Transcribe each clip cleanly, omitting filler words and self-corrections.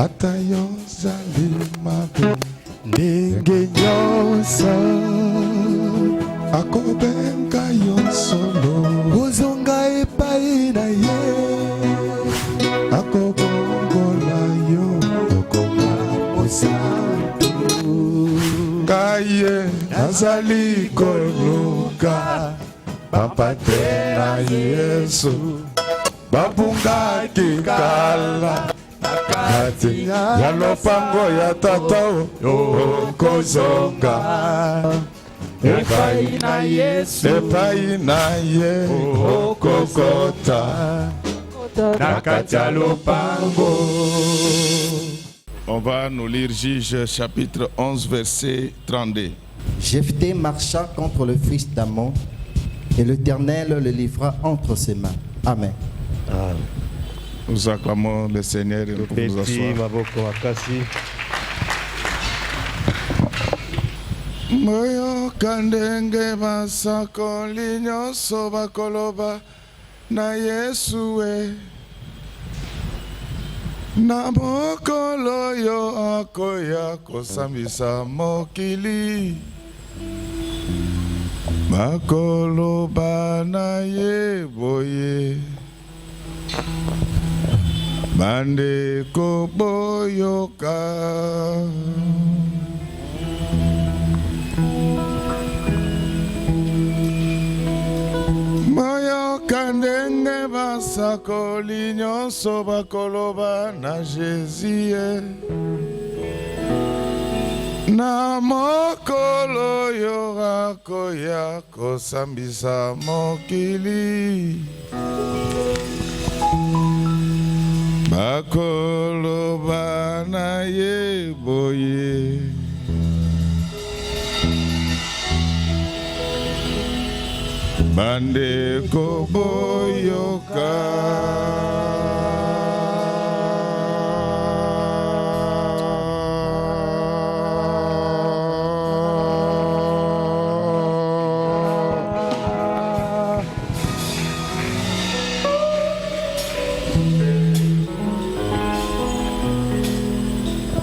Atayo zalimabe ndenge nyonso akobenga yo solo ozonga epai na ye akobongola yo okoma mosantu kaye nazali koluka bapate na Yesu babungaki kala kati ya lopango ya tata okozonga epai na Yesu epai na ye okokota na kati ya lopango. On va nous lire Juge chapitre 11 verset 32. Jephthé marcha contre le fils d'Ammon et l'Éternel le livra entre ses mains. Amen. Nous acclamons le Seigneur et nous pouvons nous asseoir. Moyo kandenge basako linyoso bakoloba na Yesu e na mokolo yo akoya kosambisa mokili bakoloba na ye boye bande ko boyoka moyo kandenge basako linyonso bakoloba na Jésus na mokolo yo akoya kosambisa mokili bakoloba na ye boye bande ko boyoka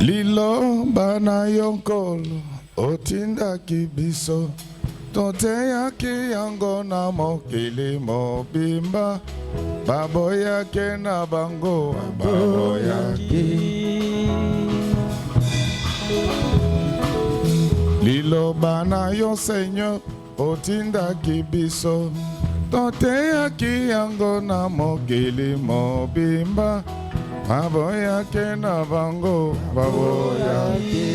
lilo bana yonkolo otinda kibiso toteyaki yango na mokili mobimba baboyake na bango baboyaki liloba na yo Seigneur otindaki biso toteyaki yango na mokili mobimba baboyake na bango baboyaki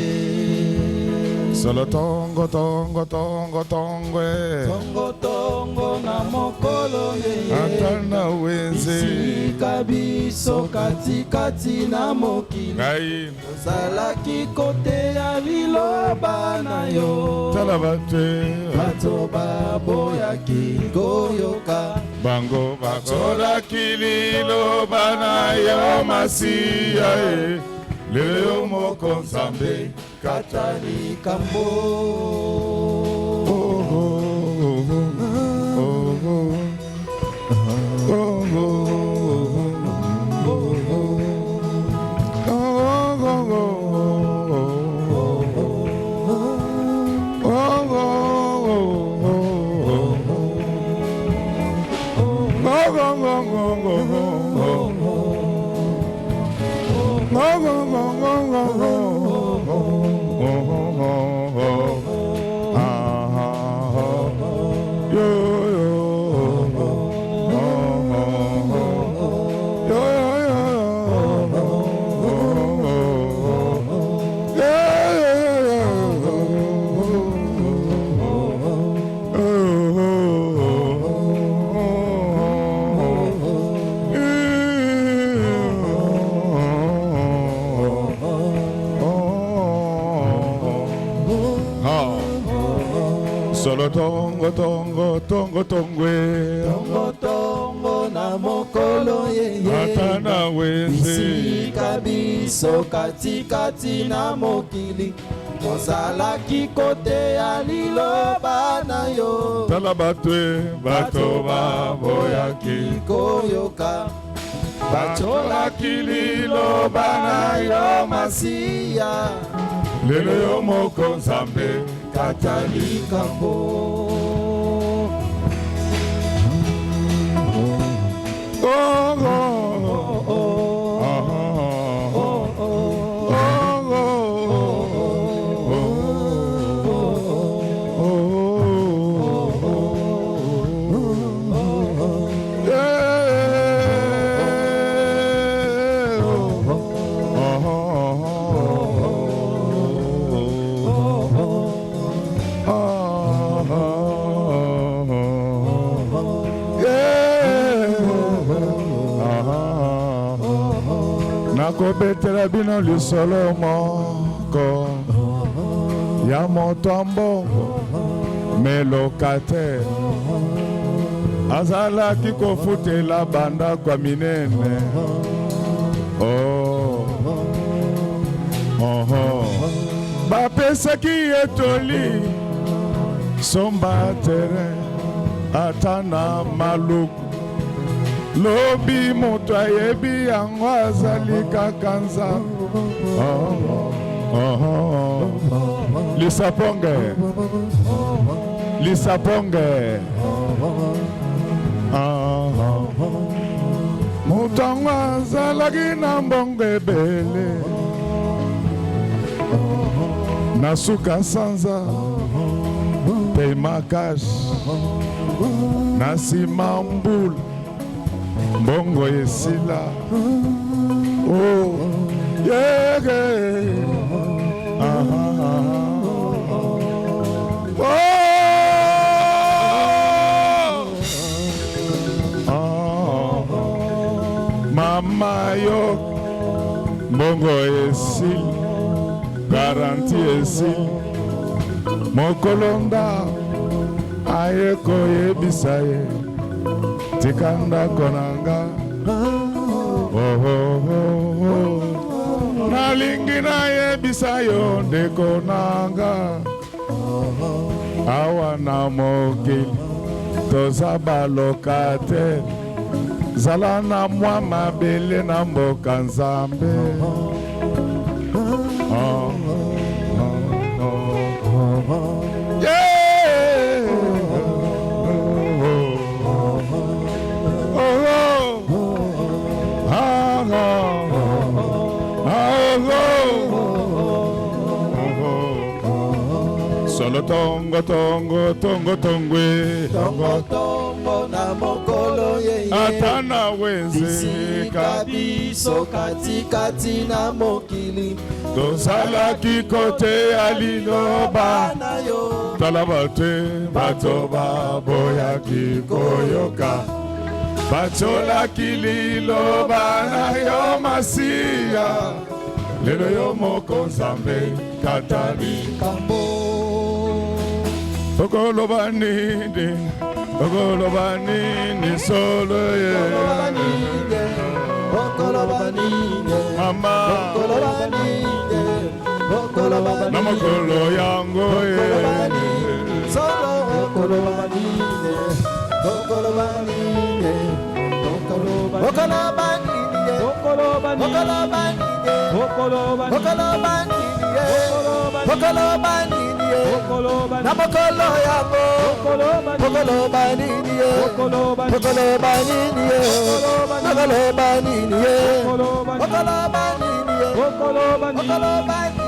solo tongo tongo tongo tongwe tongo tongo na mokolo ye atana wenze sika biso kati kati na mokili ngai ozalaki kote ya liloba na yo tala bate bato baboyaki koyoka bango bakolaki liloba na yo Masiya lelo moko Nzambe kata likambo solo tongo tongo tongo tongwe tongo tongo na mokolo ye atana wenze sika biso kati kati na mokili ozalaki kote ya liloba na yo tala batwe bato baboyaki koyoka bacholaki liloba na yo masiya lelo yo moko nzambe kata likambo. Oh, oh, oh, oh, oh, nakobetela bino lisolo moko ya moto ya mbongo melokate azalaki kofutela bandako ya minene. Bapesaki etoli somba tere ata na maluku lobi moto ayebi yango azali kaka nzambe. Lisaponge lisaponge moto yango azalaki na mbongo ebele na suka sanza pe makashi na nsima mbula mbongo esila. Mama yo mbongo esili garanti esili mokolonda aye koyebisa ye tikanda konanga. Nalingi nayebisa yo ndeko nanga awa na mokili toza balokate zala na mwa mabele na mboka nzambe. Solo tongo tongo tongo tongwe tongo tongo na mokolo ye atana wenze kabiso katikati na mokili tozalaki kote ya liloba na yo tala bato bato baboyaki koyoka bacholaki liloba na yo masiya lelo yo moko nzambe kata likambo. Okoloba nini solo ye mama na mokolo yango ye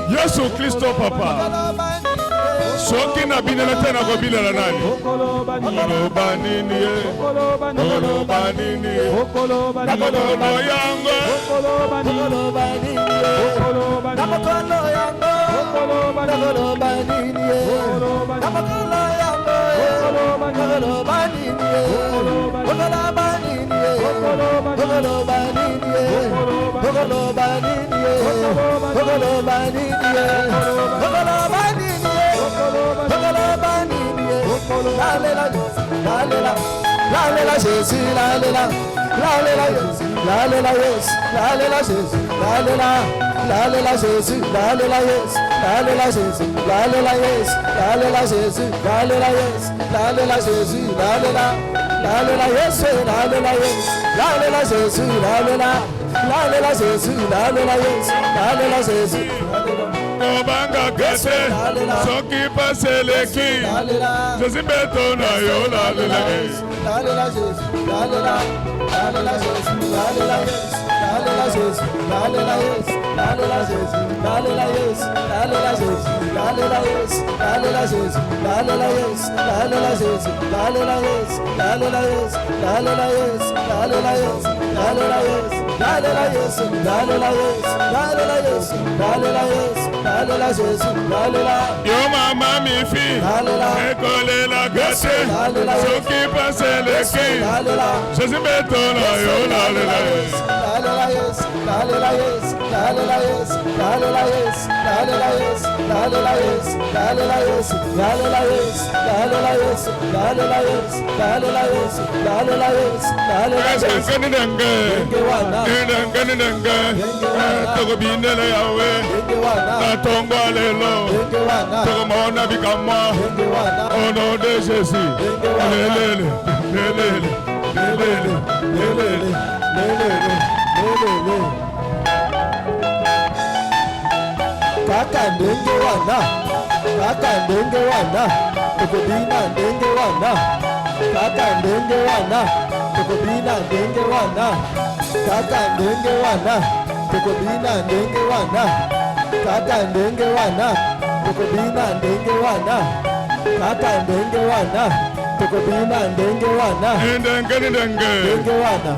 Yesu Kristo papa soki na binela te na kobilela nani okoloba nini ye okoloba nini na mokolo yango okoloba nini ye na mokolo yango okoloba nini ye na mokolo yango okoloba nini ye okoloba nini ye okoloba nini ye okoloba nini ye okoloba nini ye Lalela Jésus, lalela Jésus, lalela Jésus, lalela Jésus, lalela Jésus, lalela Jésus, lalela Jésus, lalela Jésus, lalela Jésus, lalela Jésus, lalela Jésus, lalela lalela Yesu, lalela Yesu, lalela Jésus, lalela Jésus, lalela Yesu, lalela Jésus, Obanga kese, soki paseleki, Jésus betona yo lalela Yesu, lalela Jésus, lalela Jésus, lalela Yesu, lalela Jésus, lalela Yesu, lalela Jésus, lalela Yesu, lalela Jésus, lalela Yesu, lalela Jésus, lalela Yesu, lalela Jésus, lalela Yesu, lalela Yesu, lalela Yesu, lalela Yesu, lalela Yesu, lalela Yesu, lalela Yesu, lalela Yesu, lalela Yesu, lalela Jésus, lalela. Yo mama mi fi, ekolela kese, soki paseleki, Jésus betona yo lalela Yesu. Lalela Yesu, lalela Yesu, lalela Yesu, lalela Yesu, lalela Yesu, lalela Yesu, lalela Yesu, lalela Yesu, lalela Yesu, lalela Yesu, lalela Yesu, lalela Yesu, lalela Yesu. Toko binela yawe, na tongwa lelo, toko maona bikama, au nom de Jésus. Lelele, lelele, lelele, lelele, lelele. Kaka ndenge wana, kaka ndenge wana, tukubina ndenge wana, kaka ndenge wana, tukubina ndenge wana, kaka ndenge wana, tukubina ndenge wana, kaka ndenge wana, tukubina ndenge wana, kaka ndenge wana, tukubina ndenge wana, ndenge wana,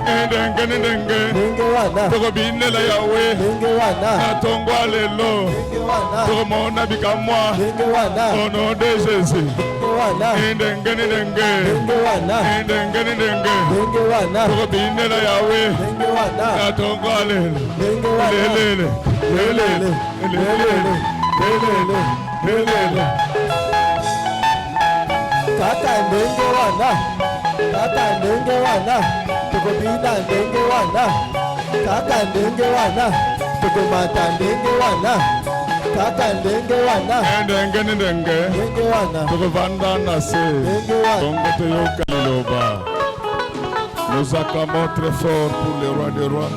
ndenge wana, Tokobinela yawe, ndenge wana, natongwa lelo, tokomona bikamwa, ndenge wana, au nom de Jésus. ndenge wana, ndenge wana, ndenge wana, Tokobinela yawe, ndenge wana, natongwa lelo, ndenge wana, lelele, lelele, lelele, lelele, lelele. kaka ndenge wana, kaka ndenge wana, tukubina ndenge wana, kaka ndenge wana, tukumata ndenge wana, kaka ndenge wana, ndenge wana, Tokovanda nase, ndenge wana. Bongo Teyoka Liloba. Nous acclamons très fort pour le roi des rois.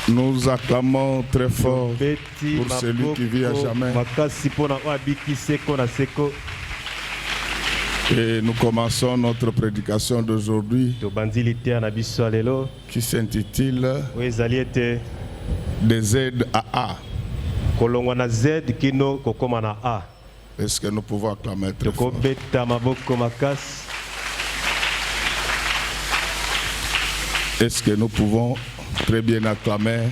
Nous acclamons très fort pour celui qui vit à jamais. Et nous commençons notre prédication d'aujourd'hui qui s'intitule Des aides à A. Est-ce que nous pouvons acclamer très fort? Est-ce que nous pouvons très bien acclamer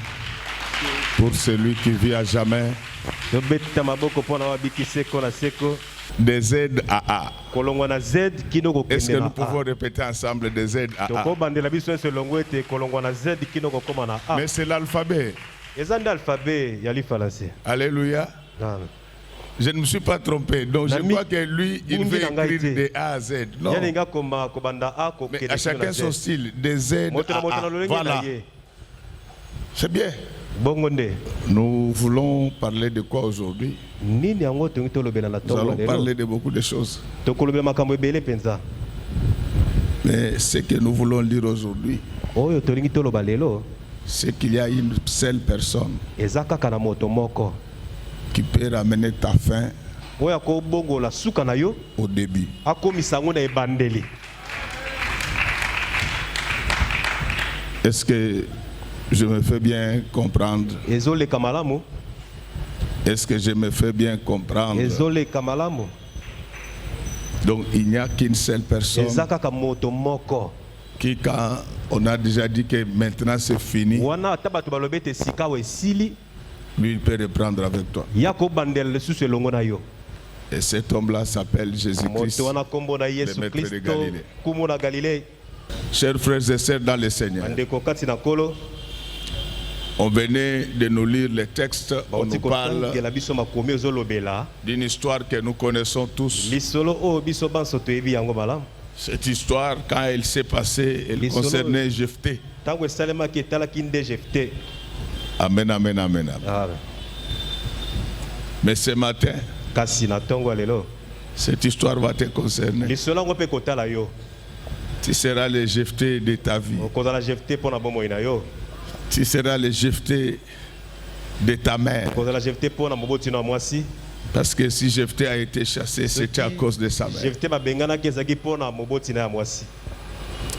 pour celui qui vit à jamais? Des aides à A. Est-ce que nous pouvons répéter ensemble des aides à A? Mais c'est l'alphabet. Alléluia. Je ne me suis pas trompé. Donc je crois que lui, il veut écrire des A à Z. Non. Mais à chacun son style. Des Z à A. Voilà. C'est bien. Nous voulons parler de quoi aujourd'hui? Nous allons parler de beaucoup de choses. Mais ce que nous voulons lire aujourd'hui, c'est qu'il y a une seule personne qui peut ramener ta fin au début. Est-ce que je me fais bien comprendre? Est-ce que je me fais bien comprendre? Donc il n'y a qu'une seule personne qui, quand on a déjà dit que maintenant c'est fini, lui il peut reprendre avec toi. Et cet homme-là s'appelle Jésus-Christ, le maître de Galilée. Chers frères et sœurs dans le Seigneur, on venait de nous lire les textes, on nous parle d'une histoire que nous connaissons tous. Cette histoire, quand elle s'est passée, elle concernait Jephthé. Amen, amen, amen, amen. Mais ce matin, Cette histoire va te concerner. Tu seras le Jephthé de ta vie. Tu seras le Jephthé de ta mère. Parce que si Jephthé a été chassé, c'était à cause de sa mère.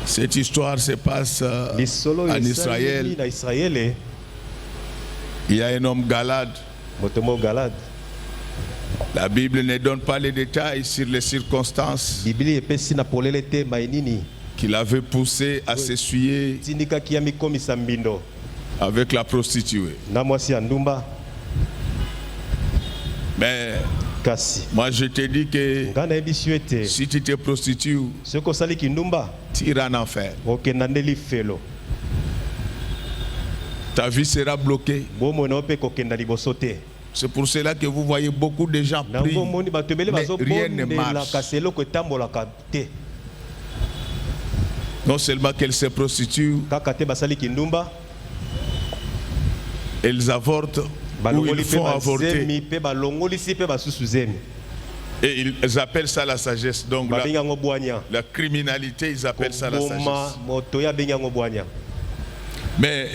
Cette histoire se passe en Israël. Il y a un homme Galad. La Bible ne donne pas les détails sur les circonstances qu'il avait poussé à s'essuyer avec la prostituée. Mais moi je te dis que si tu te prostitues, tu iras en enfer. Ta vie sera bloquée. C'est pour cela que vous voyez beaucoup de gens prient, mais rien ne marche. Non seulement qu'elles se prostituent, elles avortent ou ils font avorter. Et ils appellent ça la sagesse. Donc la criminalité, ils appellent ça la sagesse. Mais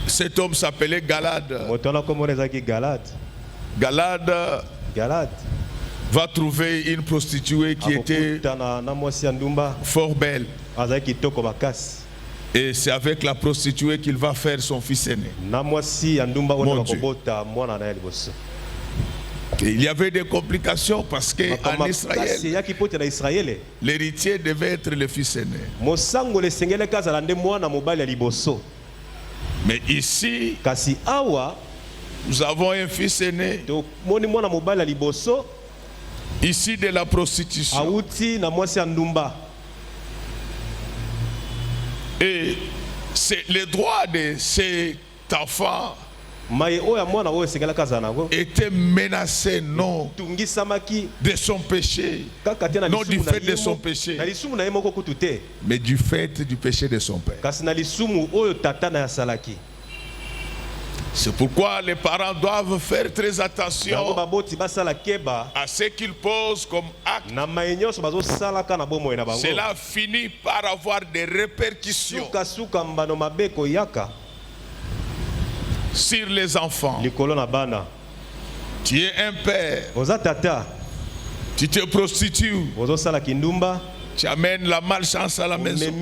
cet homme s'appelait Galad. Galad va trouver une prostituée qui était fort belle. Et c'est avec la prostituée qu'il va faire son fils aîné. Mon Dieu. Et il y avait des complications parce qu'en Israël, l'héritier devait être le fils aîné. Mais ici, nous avons un fils aîné ici de la prostitution. Et c'est le droit de cet enfant était menacé non de son péché, non du fait de son péché, mais du fait du péché de son père. C'est pourquoi les parents doivent faire très attention à ce qu'ils posent comme acte. Cela finit par avoir des répercussions sur les enfants. Tu es un père, tu te prostitues, tu amènes la malchance à la maison.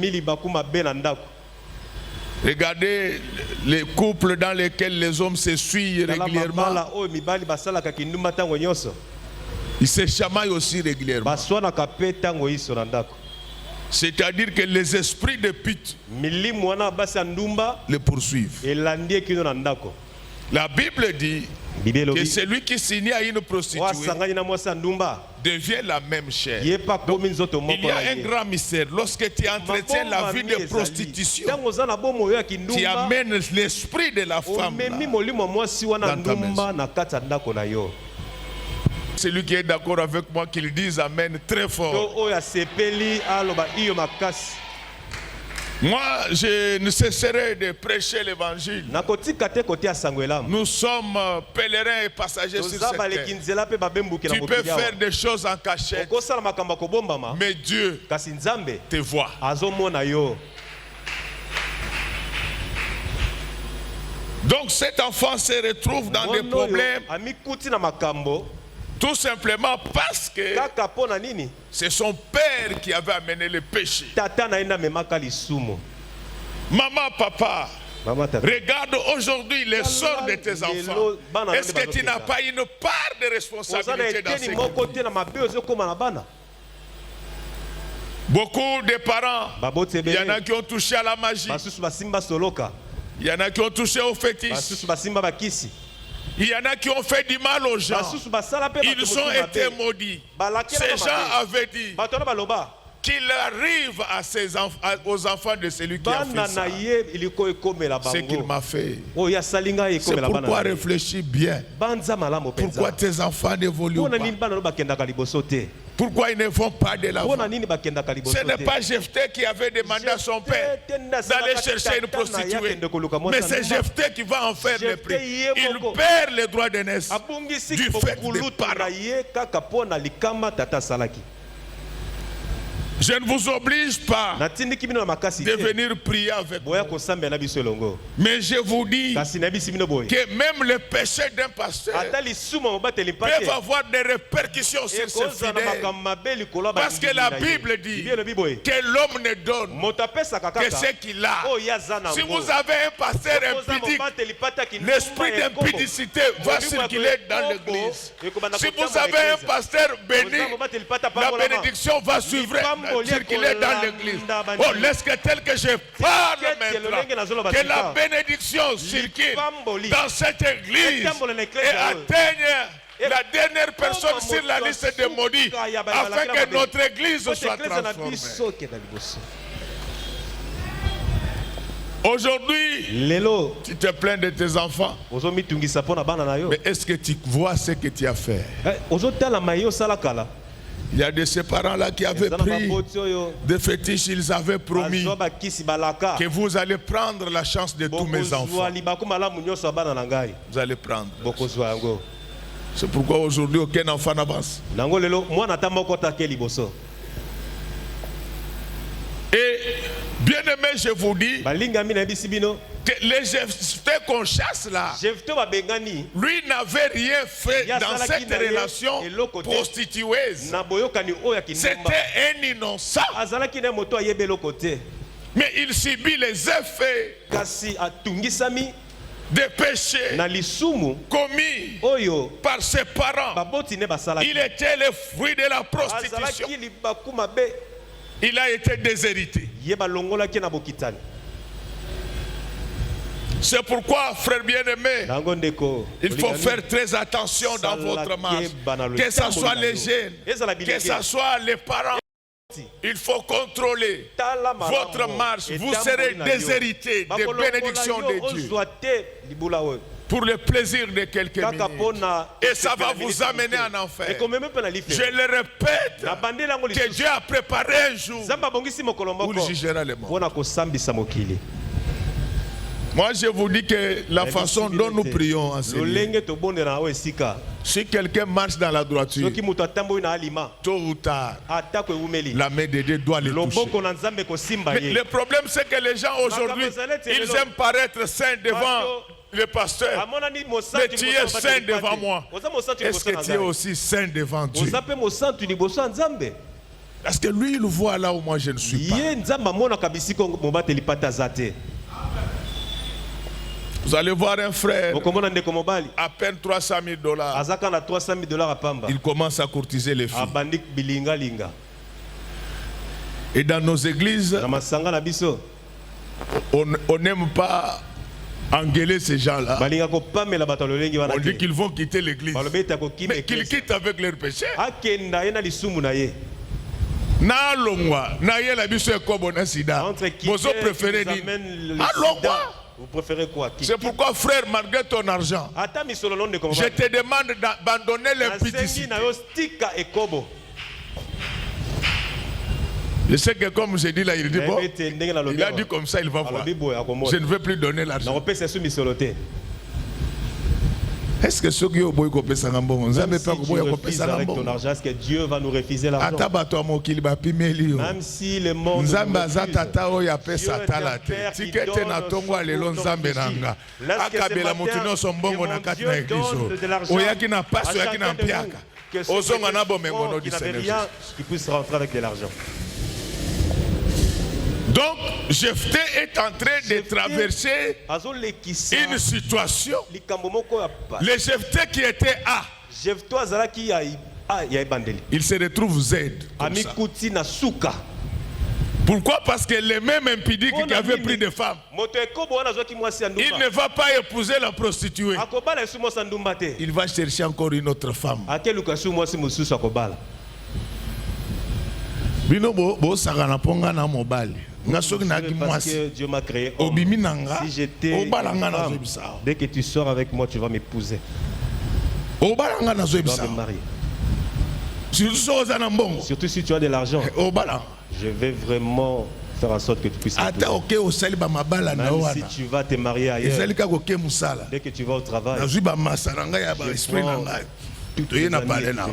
Regardez les couples dans lesquels les hommes s'essuient régulièrement. Ils se chamaillent aussi régulièrement. C'est-à-dire que les esprits de pute les poursuivent. La Bible dit que celui qui s'unit à une prostituée devient la même chair. Donc, il y a un grand mystère. Lorsque tu entretiens la vie de prostitution, tu amènes l'esprit de la femme dans ta maison. Celui qui est d'accord avec moi, qu'il dise Amen très fort. Moi, je ne cesserai de prêcher l'évangile. Nous sommes pèlerins et passagers sur cette terre. Tu peux faire des choses en cachette, mais Dieu te voit. Donc cet enfant se retrouve dans des problèmes, tout simplement parce que c'est son père qui avait amené le péché. Maman, papa, regarde aujourd'hui les sorts de tes enfants. Est-ce que tu n'as pas une part de responsabilité dans ce qui? Beaucoup de parents, il y en a qui ont touché à la magie. Il y en a qui ont touché au fétiche. Il y en a qui ont fait du mal aux gens. Ils ont été maudits. Ces gens avaient dit qu'il arrive aux enfants de celui qui a fait ça ce qu'il m'a fait. C'est pourquoi réfléchis bien. Pourquoi tes enfants n'évoluent pas? Pourquoi ils ne vont pas de l'avant? Ce n'est pas Jephthé qui avait demandé à son père d'aller chercher une prostituée. Mais c'est Jephthé qui va en faire le prix. Il perd le droit d'aînesse du fait des parents. Je ne vous oblige pas de venir prier avec moi. Mais je vous dis que même le péché d'un pasteur peut avoir des répercussions sur ses fidèles. Parce que la Bible dit que l'homme ne donne que ce qu'il a. Si vous avez un pasteur impudique, l'esprit d'impudicité va circuler dans l'église. Si vous avez un pasteur béni, la bénédiction va suivre. Circuler dans l'église. Oh, laisse que tel que je parle maintenant, que la bénédiction circule dans cette église et atteigne la dernière personne sur la liste des maudits, afin que notre église soit transformée. Aujourd'hui, tu te plains de tes enfants. Mais est-ce que tu vois ce que tu as fait? Il y a de ces parents-là qui avaient pris des fétiches, ils avaient promis que vous allez prendre la chance de tous mes enfants. Vous allez prendre. C'est pourquoi aujourd'hui aucun enfant n'avance. Et bien aimé, je vous dis que les Jephthé qu'on chasse là, lui n'avait rien fait dans cette relation prostitueuse. C'était un innocent. Mais il subit les effets des péchés commis par ses parents. Il était le fruit de la prostitution. Il a été déshérité. C'est pourquoi, frère bien-aimé, il faut faire très attention dans votre marche. Que ce soit les jeunes, que ce soit les parents, il faut contrôler votre marche. Vous serez déshérités des bénédictions de Dieu pour le plaisir de quelques minutes. Et ça va vous amener en enfer. Je le répète, que Dieu a préparé un jour où il jugera les morts. Moi, je vous dis que la façon dont nous prions en ce lieu, si quelqu'un marche dans la droiture, tôt ou tard, la main de Dieu doit le toucher. Mais le problème, c'est que les gens aujourd'hui, ils aiment paraître saints devant le pasteur. Mais tu es saint devant moi. Est-ce que tu es aussi saint devant Dieu? Parce que lui, il voit là où moi je ne suis pas. Vous allez voir un frère, à peine $300,000. Il commence à courtiser les filles. Et dans nos églises, on n'aime pas engueuler ces gens-là. On dit qu'ils vont quitter l'église. Mais qu'ils quittent avec leur péché. Vous préférez quoi? C'est pourquoi, frère, malgré ton argent, je te demande d'abandonner l'impudicité. Je sais que comme j'ai dit là, il dit bon, il a dit comme ça, il va voir. Je ne veux plus donner l'argent. Est-ce que ceux qui ont beaucoup de l'argent, est-ce que Dieu va nous refuser l'argent? Même si le monde Dieu est un père qui donne son de l'argent qui n'avait rien qui puisse rentrer avec de l'argent. Donc, Jephthé est en train de traverser une situation. Le Jephthé qui était A, il se retrouve Z. Pourquoi? Parce que les mêmes impudiques qui avaient pris des femmes, il ne va pas épouser la prostituée. Il va chercher encore une autre femme. Parce que Dieu m'a créé homme. Si j'étais femme, dès que tu sors avec moi, tu vas m'épouser. Tu vas me marier. Surtout si tu as de l'argent. Je vais vraiment faire en sorte que tu puisses. Même si tu vas te marier ailleurs, dès que tu vas au travail,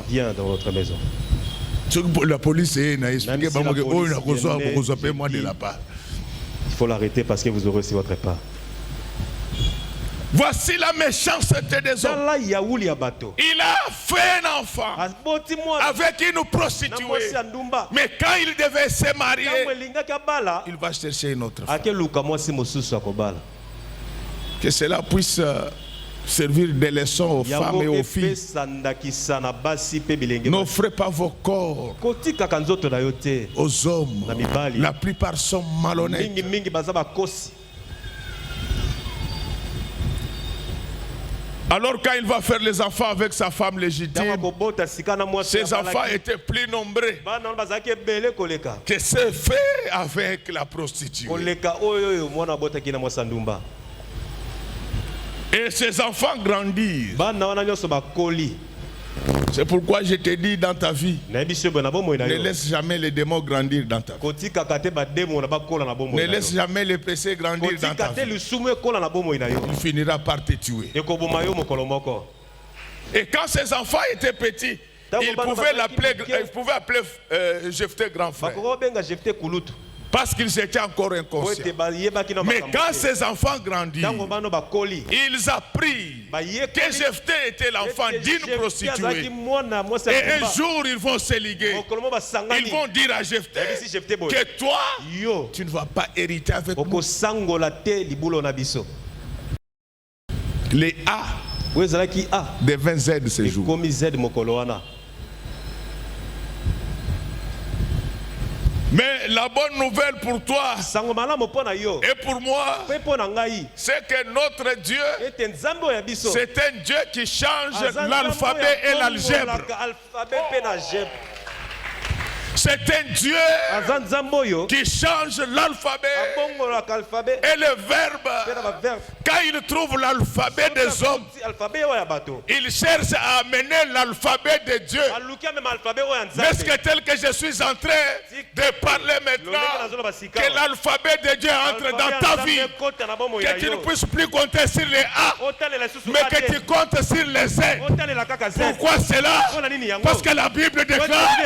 viens dans votre maison. La police est il faut l'arrêter parce que vous aurez aussi votre part. Voici la méchanceté des hommes. Il a fait un enfant avec une prostituée. Mais quand il devait se marier, il va chercher une autre femme. Que cela puisse servir de leçon aux femmes et aux filles. N'offrez pas vos corps aux hommes. La plupart sont malhonnêtes. Alors quand il va faire les enfants avec sa femme légitime, ses enfants étaient plus nombreux que ceux faits avec la prostituée. Et ses enfants grandissent. C'est pourquoi je te dis dans ta vie, ne laisse jamais les démons grandir dans ta vie. Ne laisse jamais les péchés grandir dans ta vie. Il finira par te tuer. Et quand ses enfants étaient petits, il pouvait appeler Jephthé grand frère. Parce qu'ils étaient encore inconscients. Mais quand ces enfants grandirent, ils apprirent que Jephthé était l'enfant d'une prostituée. Et un jour, ils vont se liguer. Ils vont dire à Jephthé que toi, tu ne vas pas hériter avec moi. Les A devint Z ce jour. Mais la bonne nouvelle pour toi et pour moi, c'est que notre Dieu, c'est un Dieu qui change l'alphabet et l'algèbre. C'est un Dieu qui change l'alphabet et le verbe. Quand il trouve l'alphabet des hommes, il cherche à amener l'alphabet de Dieu. Est-ce que tel que je suis en train de parler maintenant, que l'alphabet de Dieu entre dans ta vie, que tu ne puisses plus compter sur les A, mais que tu comptes sur les Z. Pourquoi cela? Parce que la Bible déclare,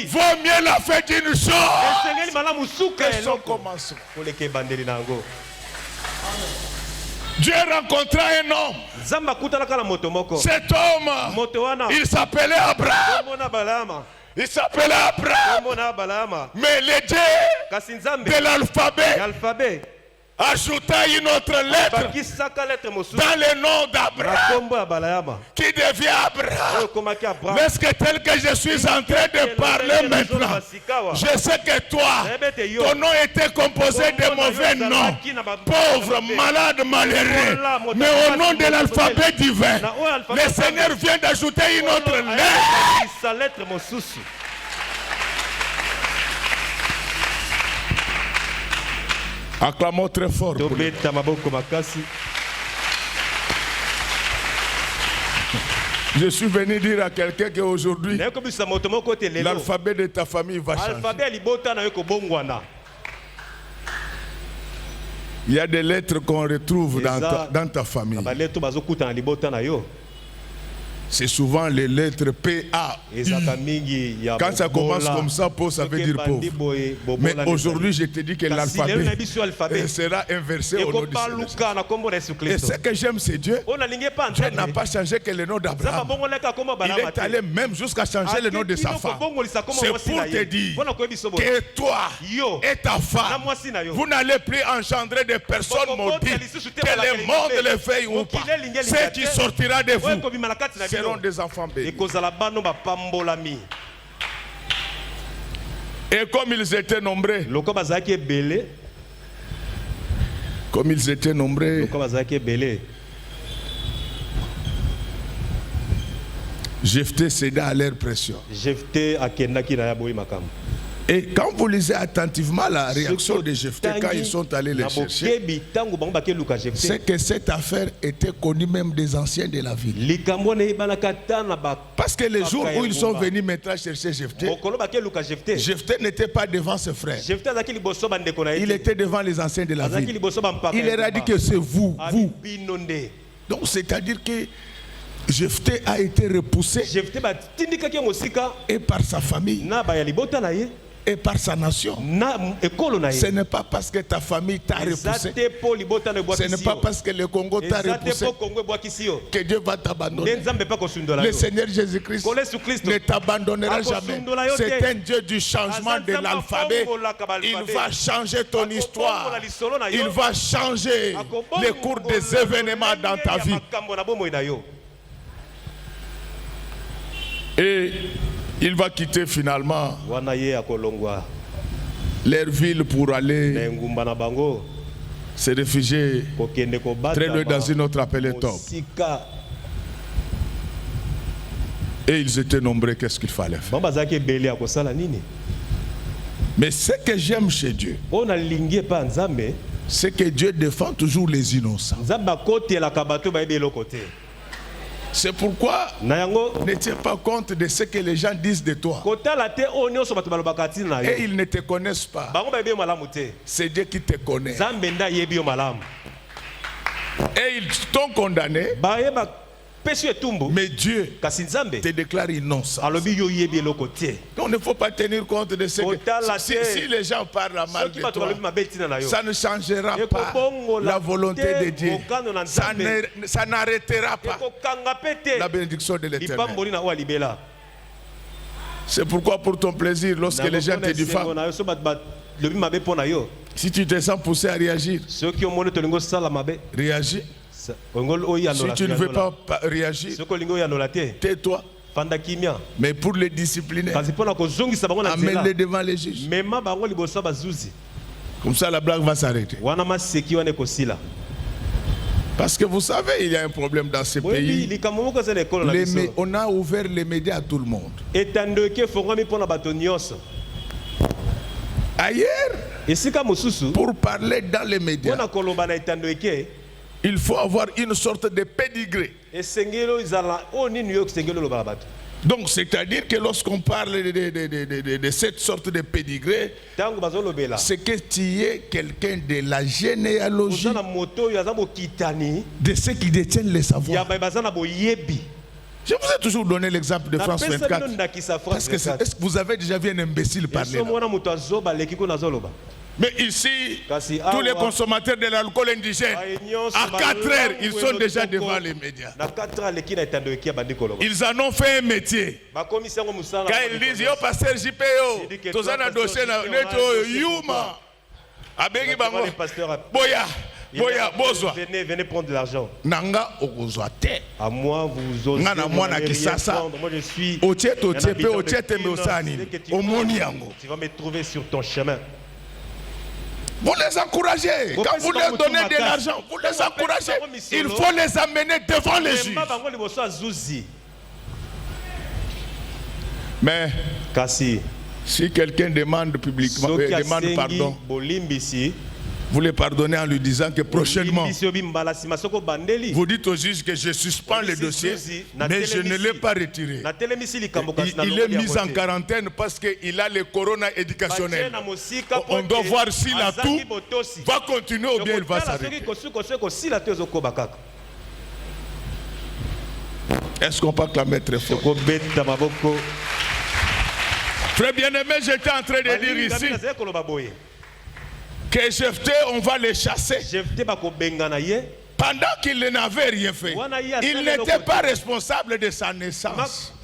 vaut mieux la fin d'une chose que son commencement. Dieu rencontra un homme. Cet homme, il s'appelait Abraham. Il s'appelait Abraham. Mais le Dieu de l'alphabet ajouta une autre lettre dans le nom d'Abraham qui devient Abraham. Est-ce que tel que je suis en train de parler maintenant, je sais que toi, ton nom était composé de mauvais noms, pauvre, malade, malheureux, mais au nom de l'alphabet divin, le Seigneur vient d'ajouter une autre lettre. Acclamons très fort. Je suis venu dire à quelqu'un qu'aujourd'hui, l'alphabet de ta famille va changer. Il y a des lettres qu'on retrouve dans ta famille. C'est souvent les lettres P-A. Quand ça commence comme ça, pauvre, ça veut dire pauvre. Mais aujourd'hui, je te dis que l'alphabet sera inversé au nom du Seigneur. Et ce que j'aime, c'est Dieu. Dieu n'a pas changé que le nom d'Abraham. Il est allé même jusqu'à changer le nom de sa femme. C'est pour te dire que toi et ta femme, vous n'allez plus engendrer des personnes maudites, que le monde les veuille ou pas. Ce qui sortira de vous seront des enfants bénis. Et comme ils étaient nombreux, Jephthé céda à leur pression. Et quand vous lisez attentivement la réaction de Jephthé quand ils sont allés les chercher, c'est que cette affaire était connue même des anciens de la ville. Parce que les jours où ils sont venus maintenant chercher Jephthé, Jephthé n'était pas devant ses frères. Il était devant les anciens de la ville. Il leur a dit que c'est vous. Donc c'est-à-dire que Jephthé a été repoussé et par sa famille et par sa nation. Ce n'est pas parce que ta famille t'a repoussé, ce n'est pas parce que le Congo t'a repoussé que Dieu va t'abandonner. Le Seigneur Jésus-Christ ne t'abandonnera jamais. C'est un Dieu du changement de l'alphabet. Il va changer ton histoire. Il va changer le cours des événements dans ta vie. Et il va quitter finalement leur ville pour aller se réfugier très loin dans une autre appelée Tob. Et ils étaient nombreux, qu'est-ce qu'il fallait faire? Mais ce que j'aime chez Dieu, c'est que Dieu défend toujours les innocents. C'est pourquoi ne tiens pas compte de ce que les gens disent de toi. Et ils ne te connaissent pas. C'est Dieu qui te connaît. Et ils t'ont condamné. Mais Dieu te déclare innocent. Donc il ne faut pas tenir compte de ce que... Si les gens parlent mal de toi, ça ne changera pas la volonté de Dieu. Ça n'arrêtera pas la bénédiction de l'Éternel. C'est pourquoi pour ton plaisir, lorsque les gens te diffament, si tu te sens poussé à réagir, réagis. Si tu ne veux pas réagir, tais-toi. Mais pour les discipliner, amène-les devant les juges. Comme ça la blague va s'arrêter. Parce que vous savez, il y a un problème dans ce pays. On a ouvert les médias à tout le monde. Ailleurs, pour parler dans les médias, il faut avoir une sorte de pédigré. Donc c'est-à-dire que lorsqu'on parle de cette sorte de pédigré, c'est que tu es quelqu'un de la généalogie de ceux qui détiennent les savoirs. Je vous ai toujours donné l'exemple de France 24. Parce que est-ce que vous avez déjà vu un imbécile parler là? Mais ici, tous les consommateurs de l'alcool indigène, à 4 heures, ils sont déjà devant les médias. Ils en ont fait un métier. Quand ils disent, yo, pasteur JPO, tous en a dossier, Yuma, Abegi Bango, Boya, Bozwa. Venez prendre de l'argent. Nanga okozwa te. À moi, vous osez. Ngana mwana kisasa. Moi, je suis. Otiete me osani. Omoni yango. Tu vas me trouver sur ton chemin. Vous les encouragez. Quand vous leur donnez de l'argent, vous les encouragez. Il faut les amener devant les juges. Mais si quelqu'un demande publiquement, demande pardon, vous les pardonnez en lui disant que prochainement, vous dites au juge que je suspends le dossier, mais je ne l'ai pas retiré. Il est mis en quarantaine parce qu'il a le corona éducationnel. On doit voir s'il a tout, va continuer ou bien il va s'arrêter. Est-ce qu'on peut acclamer très fort? Très bien aimé, j'étais en train de dire ici que Jephthé, on va les chasser. Pendant qu'il n'avait rien fait, il n'était pas responsable de sa naissance.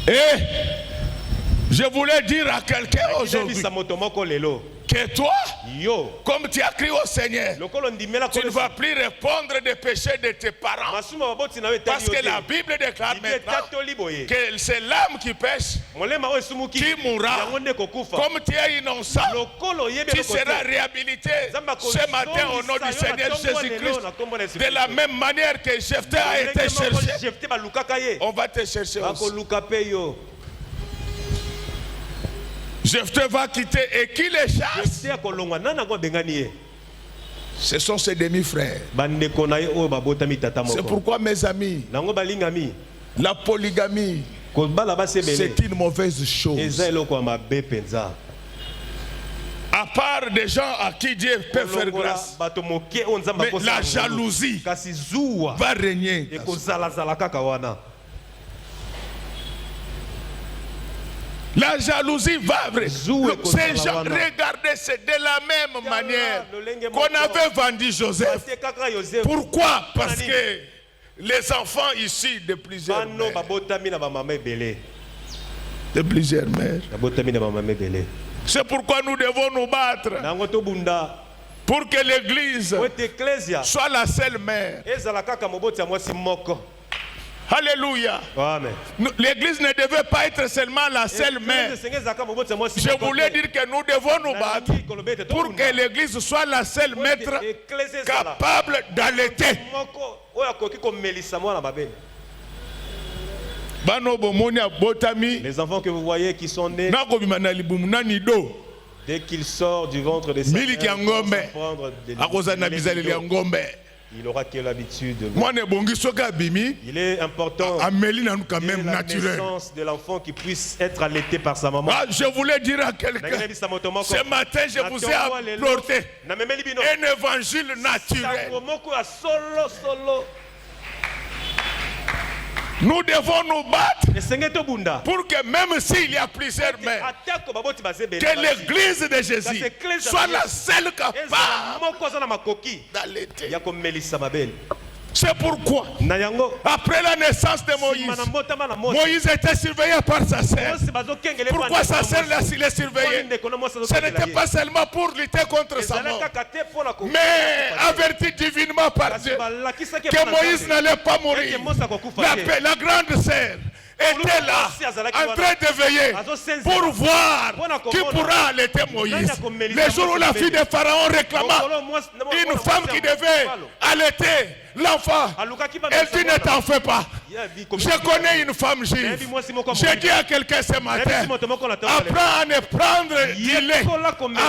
Et je voulais dire à quelqu'un aujourd'hui que toi, comme tu as crié au Seigneur, tu ne vas plus répondre des péchés de tes parents. Parce que la Bible déclare maintenant que c'est l'âme qui pêche qui mourra. Comme tu es innocent, tu seras réhabilité ce matin au nom du Seigneur Jésus-Christ. De la même manière que Jephthé a été cherché, on va te chercher aussi. Jephthé va quitter et qui les chasse? Ce sont ses demi-frères. C'est pourquoi, mes amis, la polygamie, c'est une mauvaise chose. À part des gens à qui Dieu peut faire grâce, mais la jalousie va régner. La jalousie va régner. Ces gens, regardez, c'est de la même manière qu'on avait vendu Joseph. Pourquoi? Parce que les enfants ici de plusieurs mères, c'est pourquoi nous devons nous battre pour que l'église soit la seule mère. Alléluia. L'église ne devait pas être seulement la seule mère. Je voulais dire que nous devons nous battre pour que l'église soit la seule maître capable d'allaiter. Les enfants que vous voyez qui sont nés, dès qu'ils sortent du ventre de sa mère, il aura que l'habitude. Il est important la naissance de l'enfant qui puisse être allaité par sa maman. Je voulais dire à quelqu'un, ce matin je vous ai apporté un évangile naturel. Nous devons nous battre pour que même s'il y a plusieurs mères, que l'église de Jésus soit la seule capable d'allaiter. C'est pourquoi, après la naissance de Moïse, Moïse était surveillé par sa sœur. Pourquoi sa sœur les surveillait? Ce n'était pas seulement pour lutter contre sa mort, mais averti divinement par Dieu que Moïse n'allait pas mourir. La grande sœur était là, en train de veiller pour voir qui pourra allaiter Moïse. Le jour où la fille de Pharaon réclama une femme qui devait allaiter l'enfant, elle dit ne t'en fais pas. Je connais une femme juive. J'ai dit à quelqu'un ce matin, apprends à ne prendre du lait,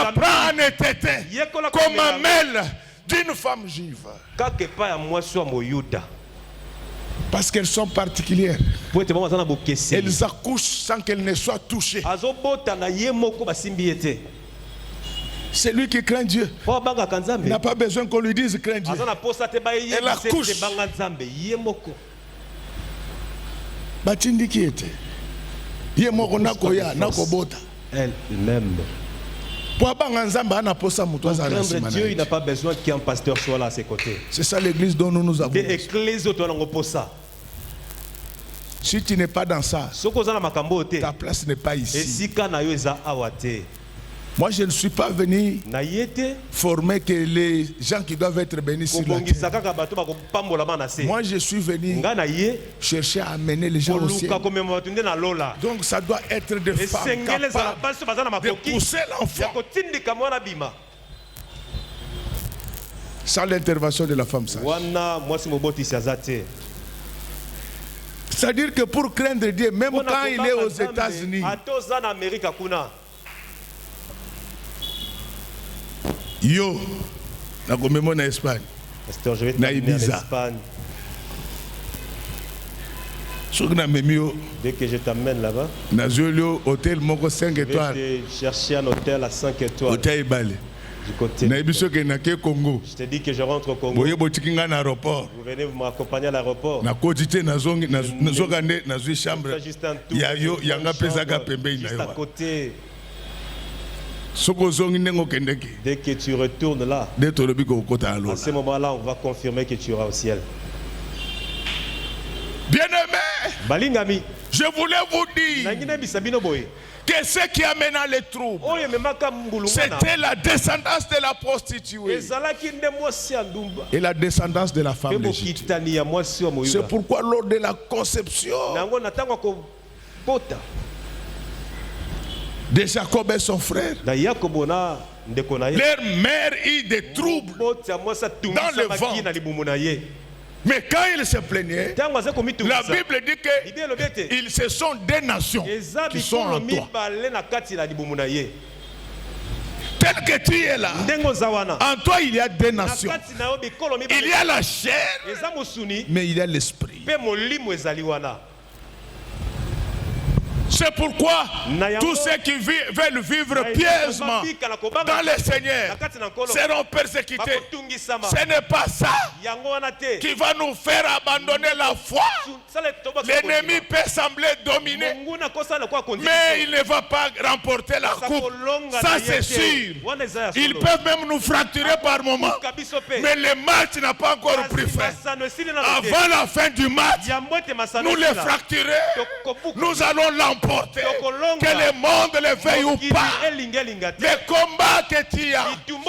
apprends à ne téter comme un mêle d'une femme juive. Parce qu'elles sont particulières. Elles accouchent sans qu'elles ne soient touchées. C'est lui qui craint Dieu. Il n'a pas besoin qu'on lui dise craint Dieu. Elle accouche. Batindi qui était? Elle-même. Dieu, il n'a pas besoin qu'un pasteur soit là à ses côtés. C'est ça l'église dont nous avons. Si tu n'es pas dans ça, ta place n'est pas ici. Moi, je ne suis pas venu former que les gens qui doivent être bénis sur la terre. Moi, je suis venu chercher à amener les gens au ciel. Donc, ça doit être des femmes capables de pousser l'enfant. Sans l'intervention de la femme sage. C'est-à-dire que pour craindre Dieu, même quand il est aux États-Unis, yo, na komemo na Espagne. Pasteur, je vais t'amener en Espagne. Dès que je t'amène là-bas, hôtel moko 5 étoiles. Je vais te chercher un hôtel à 5 étoiles. Hôtel Bale. Du côté de Congo. Je te dis que je rentre au Congo. Vous venez vous m'accompagner à l'aéroport. Juste à côté. Dès que tu retournes là, à ce moment-là, on va confirmer que tu iras au ciel. Bien-aimé, je voulais vous dire que ce qui amena les troubles, c'était la descendance de la prostituée et la descendance de la femme légitime. C'est pourquoi lors de la conception de Jacob et son frère, leur mère eut des troubles dans le ventre. Mais quand il se plaignait, la Bible dit que ce sont des nations qui sont en toi. Tel que tu es là, en toi il y a des nations. Il y a la chair, mais il y a l'esprit. C'est pourquoi tous ceux qui veulent vivre pieusement dans le Seigneur seront persécutés. Ce n'est pas ça qui va nous faire abandonner la foi. L'ennemi peut sembler dominer, mais il ne va pas remporter la coupe. Ça c'est sûr. Ils peuvent même nous fracturer par moments, mais le match n'a pas encore pris fin. Avant la fin du match, nous les fracturer, nous allons l'emporter. Que le monde le veuille ou pas, le combat que tu as,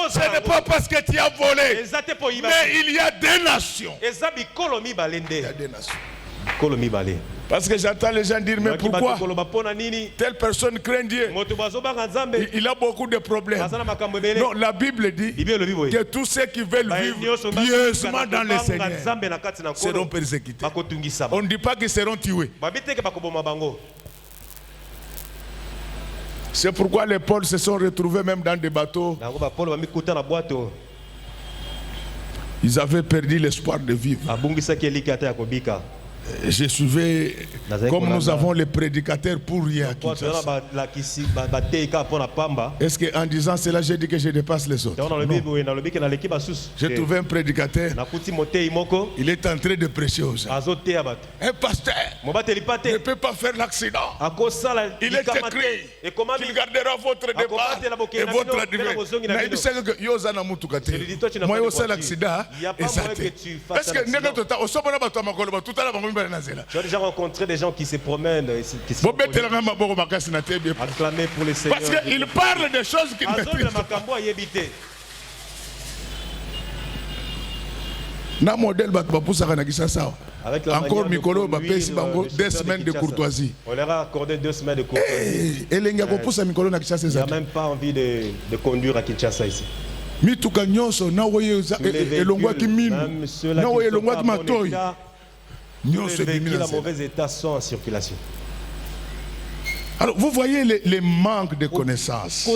ce n'est pas parce que tu as volé, mais il y a des nations. Il y a des nations. Parce que j'entends les gens dire, mais pourquoi telle personne craint Dieu? Il a beaucoup de problèmes. Non, la Bible dit que tous ceux qui veulent vivre pieusement dans le Seigneur seront persécutés. On ne dit pas qu'ils seront tués. C'est pourquoi les Pauls se sont retrouvés même dans des bateaux. Ils avaient perdu l'espoir de vivre. Je suivais, comme nous avons les prédicateurs pour rien. Est-ce qu'en disant cela, j'ai dit que je dépasse les autres? Non. J'ai trouvé un prédicateur. Il est en train de prêcher aux gens. Un pasteur ne peut pas faire l'accident. Il est écrit qu'il gardera votre départ et votre arrivée. Tu as déjà rencontré des gens qui se promènent, qui se acclamer pour les Seigneurs. Parce qu'ils parlent des choses qu'ils maîtrisent pas. Encore Mikolo, 2 semaines de courtoisie. On leur a accordé 2 semaines de courtoisie. Il n'y a même pas envie de conduire à Kinshasa ici. Mituka nyonso na woye elongwaki minu na woye elongwaki matoi. Les véhicules à mauvais état sont en circulation. Alors vous voyez les manques de connaissances.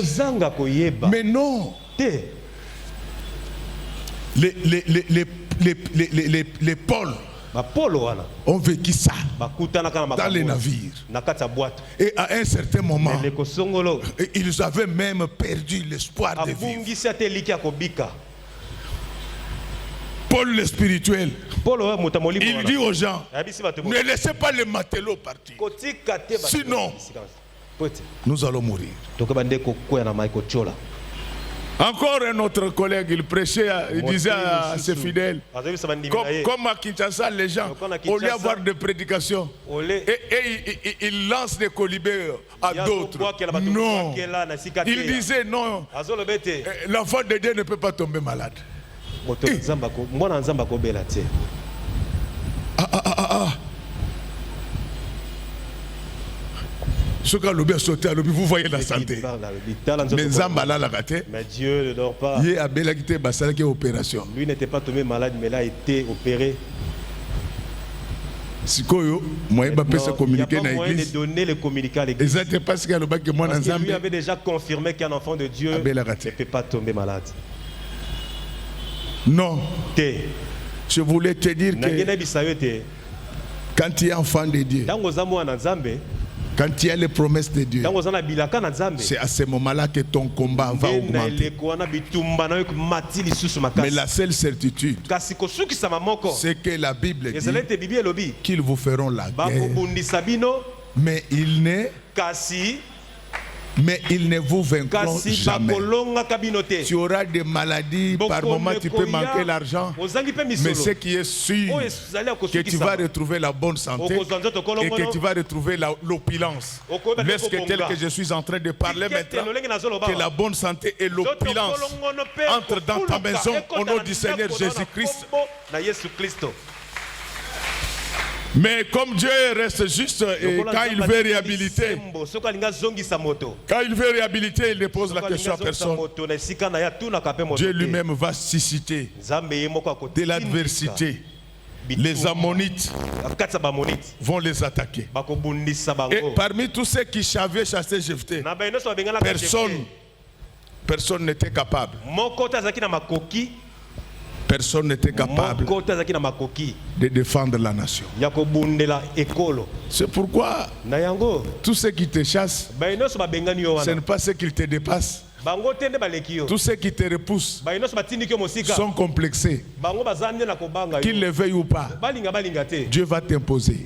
Mais non. Les pôles ont vécu ça dans les navires. Et à un certain moment, ils avaient même perdu l'espoir de vivre. Paul le spirituel, il dit aux gens, ne laissez pas les matelots partir. Sinon, nous allons mourir. Encore un autre collègue, il prêchait, il disait à ses fidèles, comme à Kinshasa, les gens, au lieu d'avoir des prédications, et ils lancent des colibés à d'autres. Non, il disait non, l'enfant de Dieu ne peut pas tomber malade. Vous voyez la santé. Mais Dieu ne dort pas. Lui n'était pas tombé malade, mais il a été opéré. Sikoyo, moi, il n'y a pas moyen de donner le communiqué à l'église. Parce que lui avait déjà confirmé qu'un enfant de Dieu ne peut pas tomber malade. Non. Je voulais te dire que quand tu es enfant de Dieu, quand tu as les promesses de Dieu, c'est à ce moment-là que ton combat va augmenter. Mais la seule certitude, c'est que la Bible dit qu'ils vous feront la guerre. Mais ils ne vous vaincront jamais. Tu auras des maladies, par moment tu peux manquer l'argent. Mais ce qui est sûr, que tu vas retrouver la bonne santé et que tu vas retrouver l'opulence. Laisse que tel que je suis en train de parler maintenant, que la bonne santé et l'opulence entrent dans ta maison au nom du Seigneur Jésus-Christ. Mais comme Dieu reste juste et quand il veut réhabiliter, il ne pose la question à personne. Dieu lui-même va susciter de l'adversité les Ammonites vont les attaquer. Et parmi tous ceux qui savaient chasser Jephthé, personne n'était capable. Personne n'était capable de défendre la nation. C'est pourquoi tous ceux qui te chassent, ce n'est pas ceux qui te dépassent. Tous ceux qui te repoussent sont complexés. Qu'ils le veuillent ou pas, Dieu va t'imposer.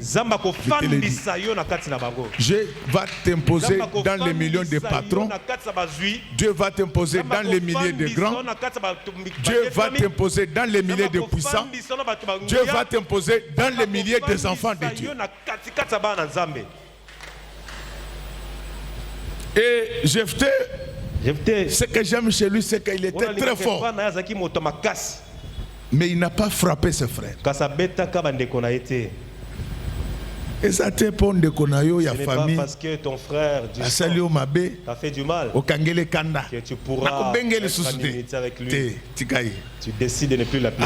Dieu va t'imposer dans les millions de patrons. Dieu va t'imposer dans les milliers de grands. Dieu va t'imposer dans les milliers de puissants. Dieu va t'imposer dans les milliers des enfants de Dieu. Et Jephthé, ce que j'aime chez lui, c'est qu'il était très fort. Mais il n'a pas frappé ses frères. Et ça te pond de konayo ya famille. Parce que ton frère t'a fait du mal. Que tu pourras être en unité avec lui. Tu décides de ne plus l'appeler.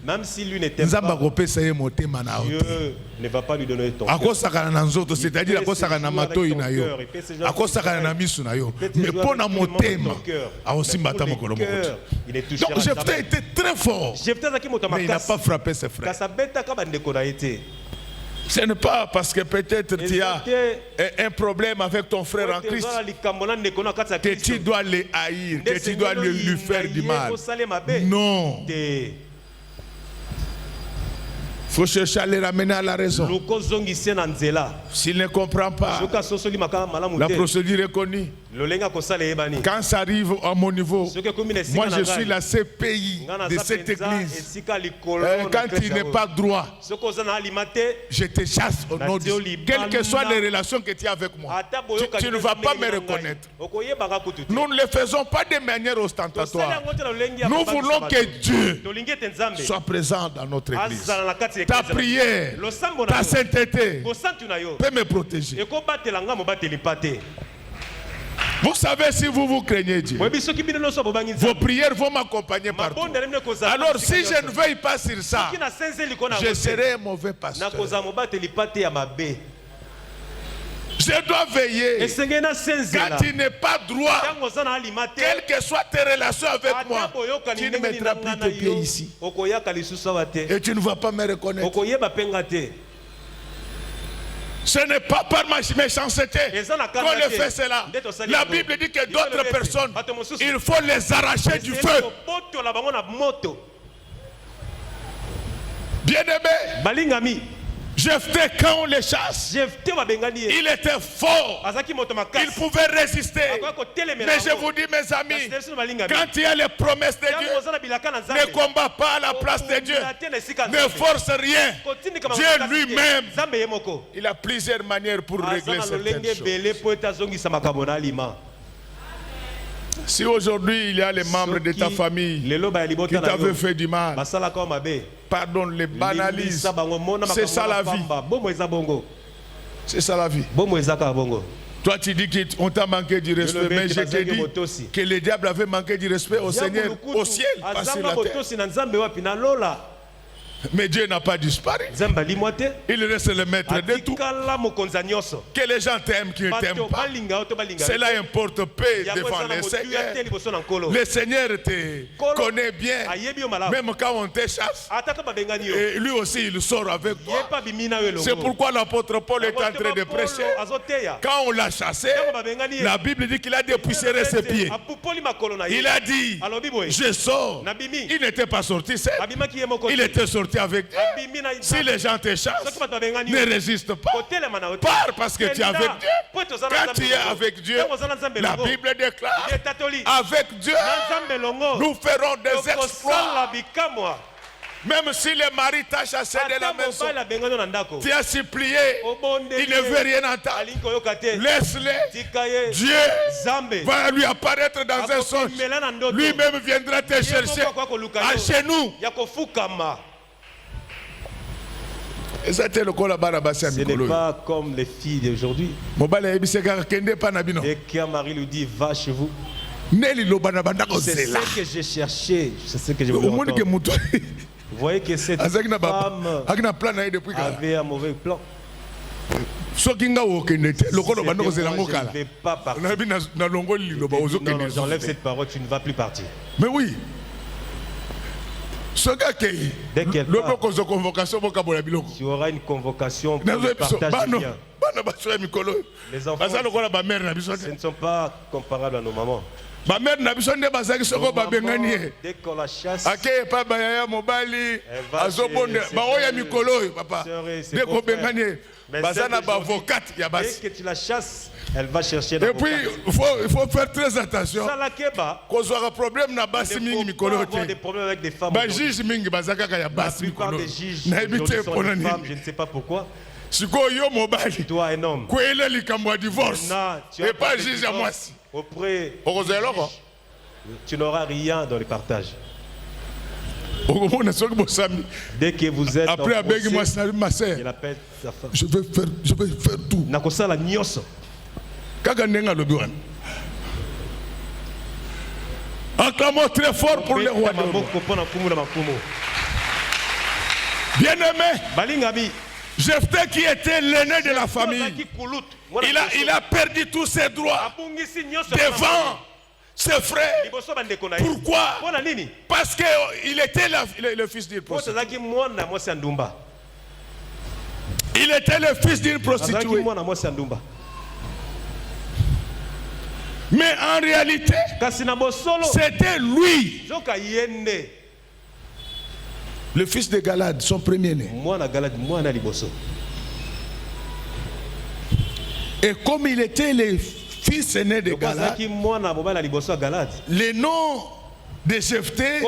Même si lui n'était pas, Dieu ne va pas lui donner ton cœur. C'est-à-dire à cause na matoi na yo, à cause na misu na yo. Mais pour na motema, donc Jephthé était très fort. Mais il n'a pas frappé ses frères. Ce n'est pas parce que peut-être tu as un problème avec ton frère en Christ que tu dois le haïr, que tu dois lui faire du mal. Non. Il faut chercher à les ramener à la raison. S'il ne comprend pas, la procédure est connue. Quand ça arrive à mon niveau, moi je suis la CPI de cette église. Quand il n'est pas droit, je te chasse au nom de Dieu. Quelles que soient les relations que tu as avec moi, tu ne vas pas me reconnaître. Nous ne le faisons pas de manière ostentatoire. Nous voulons que Dieu soit présent dans notre église. Ta prière, ta sainteté peut me protéger. Vous savez, si vous craignez Dieu, vos prières vont m'accompagner partout. Alors si je ne veille pas sur ça, je serai un mauvais pasteur. Je dois veiller. Quand tu n'es pas droit, quelles que soient tes relations avec moi, tu ne mettras plus tes pieds ici. Et tu ne vas pas me reconnaître. Ce n'est pas par ma méchanceté qu'on le fait cela. La Bible dit que d'autres personnes, il faut les arracher du feu. Bien-aimé, Jephthé, quand on les chasse, il était fort. Il pouvait résister. Mais je vous dis, mes amis, quand il y a les promesses de Dieu, ne combat pas à la place de Dieu. Ne force rien. Dieu lui-même, il a plusieurs manières pour régler certaines choses. Si aujourd'hui il y a les membres de ta famille qui t'avaient fait du mal, pardon, les banalise. C'est ça la vie. C'est ça la vie. Toi tu dis qu'on t'a manqué du respect, mais je te dis que le diable avait manqué du respect au Seigneur, au ciel, pas sur la terre. Mais Dieu n'a pas disparu. Il reste le maître de tout. Que les gens t'aiment, qu'ils ne t'aiment pas, cela importe peu devant le Seigneur. Le Seigneur te connaît bien. Même quand on te chasse, et lui aussi il sort avec toi. C'est pourquoi l'apôtre Paul est en train de prêcher. Quand on l'a chassé, la Bible dit qu'il a dépoussiéré ses pieds. Il a dit, je sors. Il n'était pas sorti seul. Il était sorti avec Dieu. Si les gens te chassent, ne résiste pas. Pars parce que tu es avec Dieu. Quand tu es avec Dieu, la Bible déclare, avec Dieu, nous ferons des exploits. Même si le mari t'a chassé de la maison, tu as supplié, il ne veut rien entendre. Laisse-le. Dieu va lui apparaître dans un songe. Lui-même viendra te chercher à genoux. Et ça c'était le Ce n'est pas comme les filles d'aujourd'hui. Et qu'un mari lui dit, va chez vous. C'est ce que j'ai cherché, c'est ce que je voulais entendre. Vous voyez que cette femme avait un mauvais plan. Si je ne vais pas partir. Non, j'enlève cette parole, tu ne vas plus partir. Mais oui. Dès qu'elle part, tu auras une convocation pour le partage du bien. Les enfants, ce ne sont pas comparables à nos mamans. Dès qu'on la chasse, elle va chez dès que tu la chasses, elle va chercher et puis il faut faire très attention. Qu'on soit un problème n'a pas des problèmes avec des femmes. La plupart des juges sont des femmes, je ne sais pas pourquoi. Toi un homme, et pas juge à moi. Auprès tu n'auras rien dans le partage. Dès que vous êtes après avec moi il appelle sa femme. je vais faire tout. Nakosala nyoso. Acclamons très fort pour le roi. Bien-aimé, Jephthé qui était l'aîné de la famille, il a perdu tous ses droits devant ses frères. Pourquoi? Parce qu'il était le fils d'une prostituée. Il était le fils d'une prostituée. Mais en réalité, c'était lui, le fils de Galad, son premier-né. Et comme il était le fils aîné de Galad, le nom de Jephthé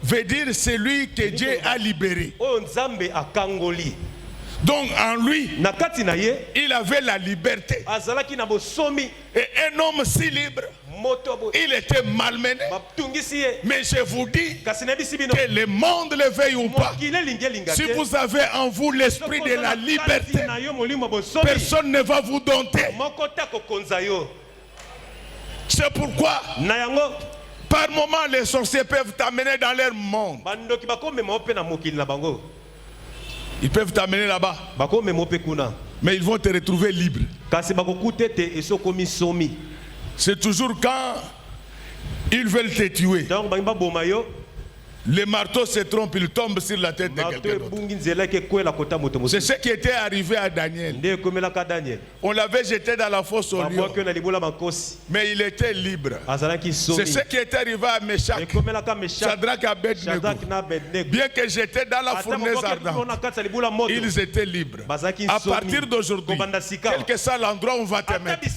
veut dire celui que Dieu a libéré. Donc en lui, il avait la liberté. Et un homme si libre, il était malmené. Mais je vous dis que le monde le veuille ou pas, si vous avez en vous l'esprit de la liberté, personne ne va vous dompter. C'est pourquoi par moment les sorciers peuvent t'amener dans leur monde. Ils peuvent t'amener là-bas, mais ils vont te retrouver libre. C'est toujours quand ils veulent te tuer. Le marteau se trompe, il tombe sur la tête de quelqu'un d'autre. C'est ce qui était arrivé à Daniel. On l'avait jeté dans la fosse au lion, mais il était libre. C'est ce qui était arrivé à Meshach, Shadrach et Abednego. Bien que j'étais dans la fournaise ardente, ils étaient libres. À partir d'aujourd'hui, quel que soit l'endroit où on va te mettre,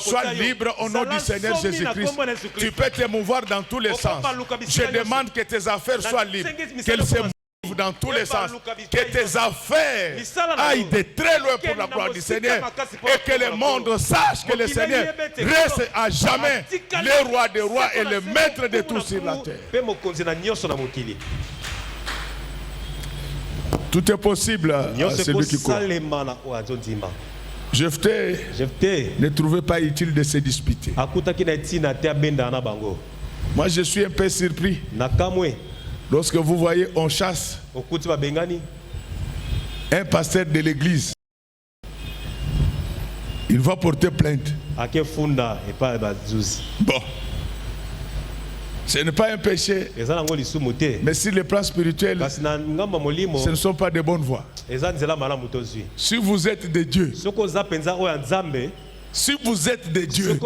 sois libre au nom du Seigneur Jésus-Christ. Tu peux te mouvoir dans tous les sens. Je demande que tes affaires soient libres, qu'elles se mouvent dans tous les sens, que tes affaires aillent de très loin pour la gloire du Seigneur, et que le monde sache que le Seigneur reste à jamais le roi des rois et le maître de tout sur la terre. Tout est possible à celui qui croit. Jephthé ne trouvait pas utile de se disputer. Moi je suis un peu surpris. Lorsque vous voyez, on chasse un pasteur de l'église, il va porter plainte. Bon, ce n'est pas un péché, mais sur le plan spirituel, ce ne sont pas de bonnes voies. Si vous êtes de Dieu, si vous êtes de Dieu,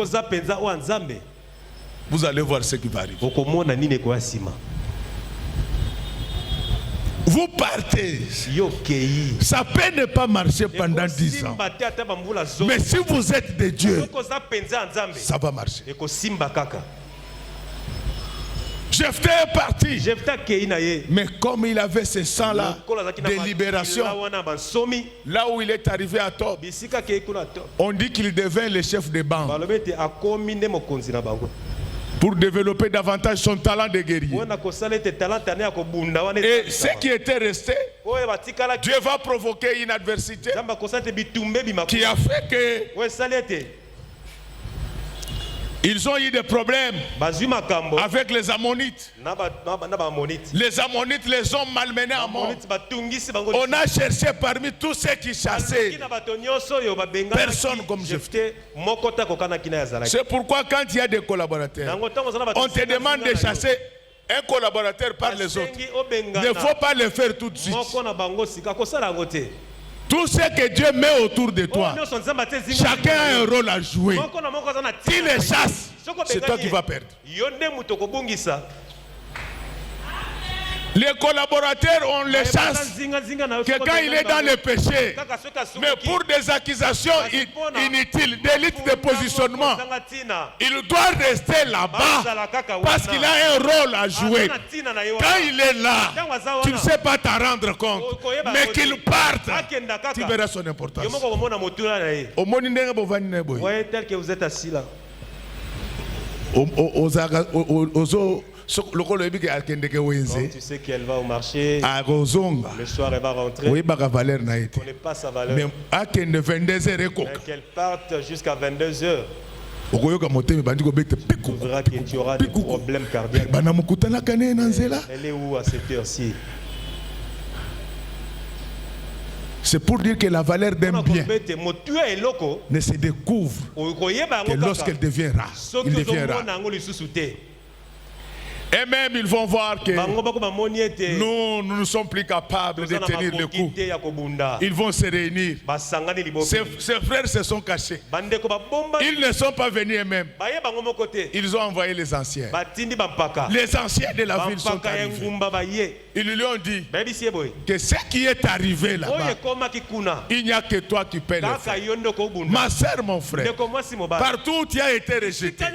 vous allez voir ce qui va arriver. Vous partez. Ça peut ne pas marcher pendant 10 ans. Mais si vous êtes de Dieu, ça va marcher. Jephthé est parti. Mais comme il avait ce sang-là de libération, là où il est arrivé à Tob, on dit qu'il devint le chef de bande pour développer davantage son talent de guerrier. Et ce qui était resté, Dieu va provoquer une adversité qui a fait que Ils ont eu des problèmes avec les Ammonites. Les Ammonites les ont malmenés à mort. On a cherché parmi tous ceux qui chassaient personne comme Jephthé. C'est pourquoi quand il y a des collaborateurs, on te demande de chasser un collaborateur par les autres. Il ne faut pas le faire tout de suite. Tout ce que Dieu met autour de toi, chacun a un rôle à jouer. S'il les chasse, c'est toi qui vas perdre. Les collaborateurs, on les chasse que quand il est dans le péché. Mais pour des accusations inutiles, délit de positionnement, il doit rester là-bas parce qu'il a un rôle à jouer. Quand il est là, tu ne sais pas t'en rendre compte. Mais qu'il parte, tu verras son importance. Voyez tel que vous êtes assis là. Donc tu sais qu'elle va au marché. Le soir elle va rentrer. On n'est pas sa valeur. Mais qu'elle parte jusqu'à 22h. Tu verras que tu auras des problèmes cardiaques. Elle est où à cette heure-ci? C'est pour dire que la valeur d'un bien ne se découvre que lorsqu'elle devient rare. Il devient rare. Et même ils vont voir que nous ne sommes plus capables de tenir le coup. Ils vont se réunir. Ces frères se sont cachés. Ils ne sont pas venus eux-mêmes. Ils ont envoyé les anciens. Les anciens de la ville sont arrivés. Ils lui ont dit que ce qui est arrivé là-bas, il n'y a que toi qui paies le frais. Ma sœur, mon frère, partout où tu as été rejeté,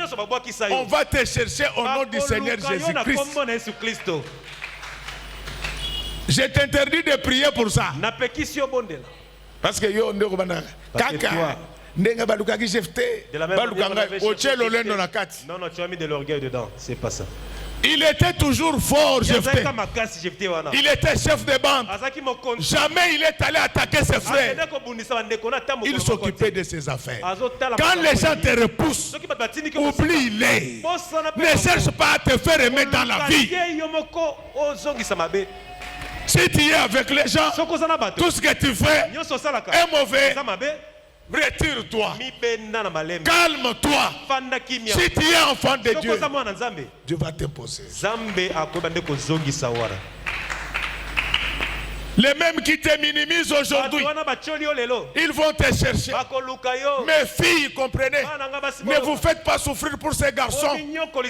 on va te chercher au nom du Seigneur Jésus-Christ. Je t'interdis de prier pour ça. Parce que yo ndeko bana kaka ndenga balukaki Jephthé balukanga ochelo lendo na kati. Non, tu as mis de l'orgueil dedans, c'est pas ça. Il était toujours fort, Jephthé. Il était chef de bande. Jamais il est allé attaquer ses frères. Il s'occupait de ses affaires. Quand les gens te repoussent, oublie-les. Ne cherche pas à te faire remettre dans la vie. Si tu es avec les gens, tout ce que tu fais est mauvais. Retire-toi. Calme-toi. Si tu es enfant de Dieu, Dieu va t'imposer. Les mêmes qui te minimisent aujourd'hui, ils vont te chercher. Mes filles, comprenez, ne vous faites pas souffrir pour ces garçons.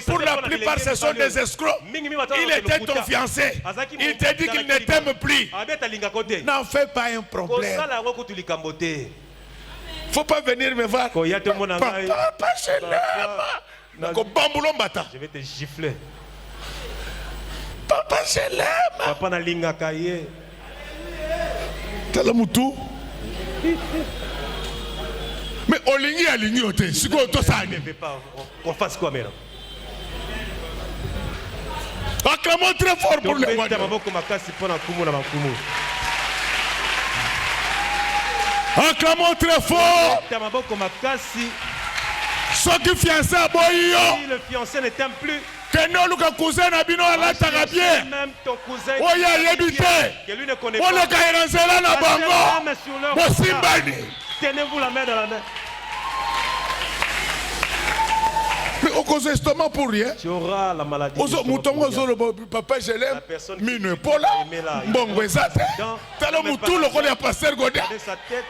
Pour la plupart, ce sont des escrocs. Il était ton fiancé. Il te dit qu'il ne t'aime plus. N'en fais pas un problème. Faut pas venir me voir. Je vais te gifler. Papa, je l'aime. Papa na linga kaye. Talamutu. Mais olingi alingi ote. Siko to ça ne veut pas. On fasse quoi maintenant? Acclamons très fort pour le roi. Acclamons très fort. Ceux qui fiancés à Boyo. Si le fiancé ne t'aime plus. Que nous, le cousin Abino, Allah t'a bien. Même ton cousin. Oh, ya yebite. Que lui ne connaît pas. On le kairanzela na bango. Bosimbani. Tenez-vous la main dans la main. Mais au cause justement pour rien. Tu auras la maladie. Papa, je l'aime. Mine Pola. Bongo ezate. Talo mutu le connaît pasteur Godin. Sa tête.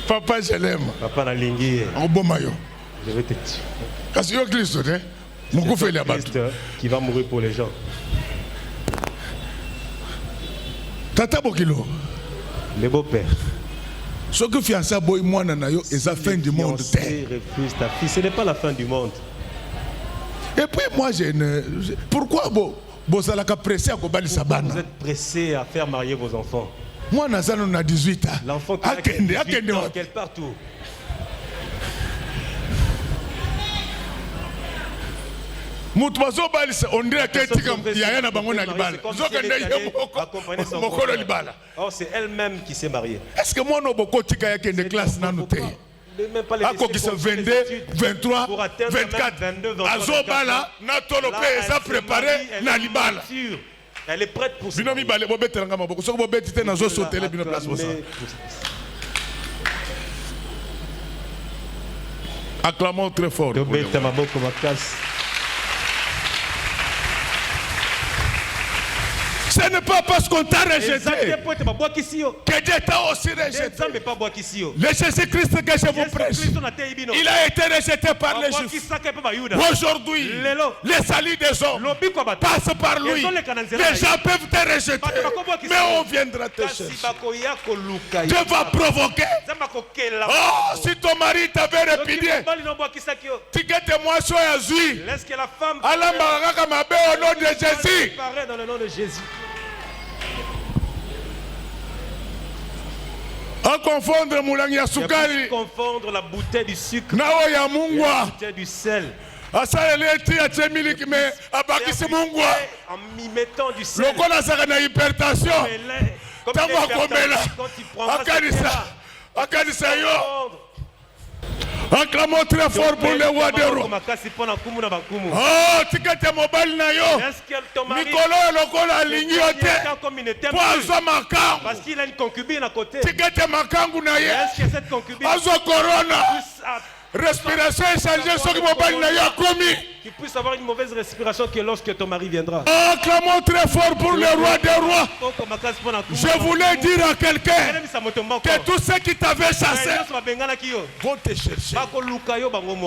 Papa, je l'aime. Papa na lingi. En bon maillot. Je vais te tuer. Parce que Christ, mon fait la Christ qui va mourir pour les gens. Tata Bokilo. Le beau-père. Ce que fiancé boy moi nanayo est la fin du monde. Refuse ta fille, ce n'est pas la fin du monde. Et puis moi pourquoi vous êtes pressé à vous êtes pressé à faire marier vos enfants? Moi on a 18 ans. L'enfant qui a 18 ans, qu'elle part où? Mutuazo balisa on dirait que tika yaya na bango na libala. Zokende yemoko. Mokolo libala. Oh, c'est elle-même qui s'est mariée. Est-ce que moi no boko tika yake de classe na noté? Ako qui se 22, 23, 24. Azobala na tolope ça préparé na libala. Elle est prête pour ça. Binomi balé bobetelanga maboko. Soko bobetite na zo sauter bino place pour ça. Acclamons très fort. Ce n'est pas parce qu'on t'a rejeté que Dieu t'a aussi rejeté. Le Jésus-Christ que je vous prêche, il a été rejeté par les Juifs. Aujourd'hui, les salut des hommes passent par lui. Les gens peuvent te rejeter, mais on viendra te chercher. Dieu va provoquer. Oh, si ton mari t'avait répudié, tu guettes moi sur un zui. Allah m'a au nom de Jésus. Dans le nom de Jésus. À confondre moulangi ya sukari. Confondre la bouteille du sucre. Nao ya mungwa. La bouteille du sel. Asa eleti ya chemiliki me abakisi mungwa. En y mettant du sel. Lokola saka na hypertension. Tango akomela. Akanisa yo. Acclamons très fort pour le roi des rois. Oh, tikete mobile na yo. Mikolo lokola alingi yo te. Poazo makangu. Parce qu'il a une concubine à côté. Tikete makangu na ye. Est-ce que cette concubine azo corona. Respiration échangée sur le mobile na yo komi. Tu puisses avoir une mauvaise respiration que lorsque ton mari viendra. Acclamons très fort pour le roi des rois. Je voulais dire à quelqu'un que tous ceux qui t'avaient chassé vont te chercher.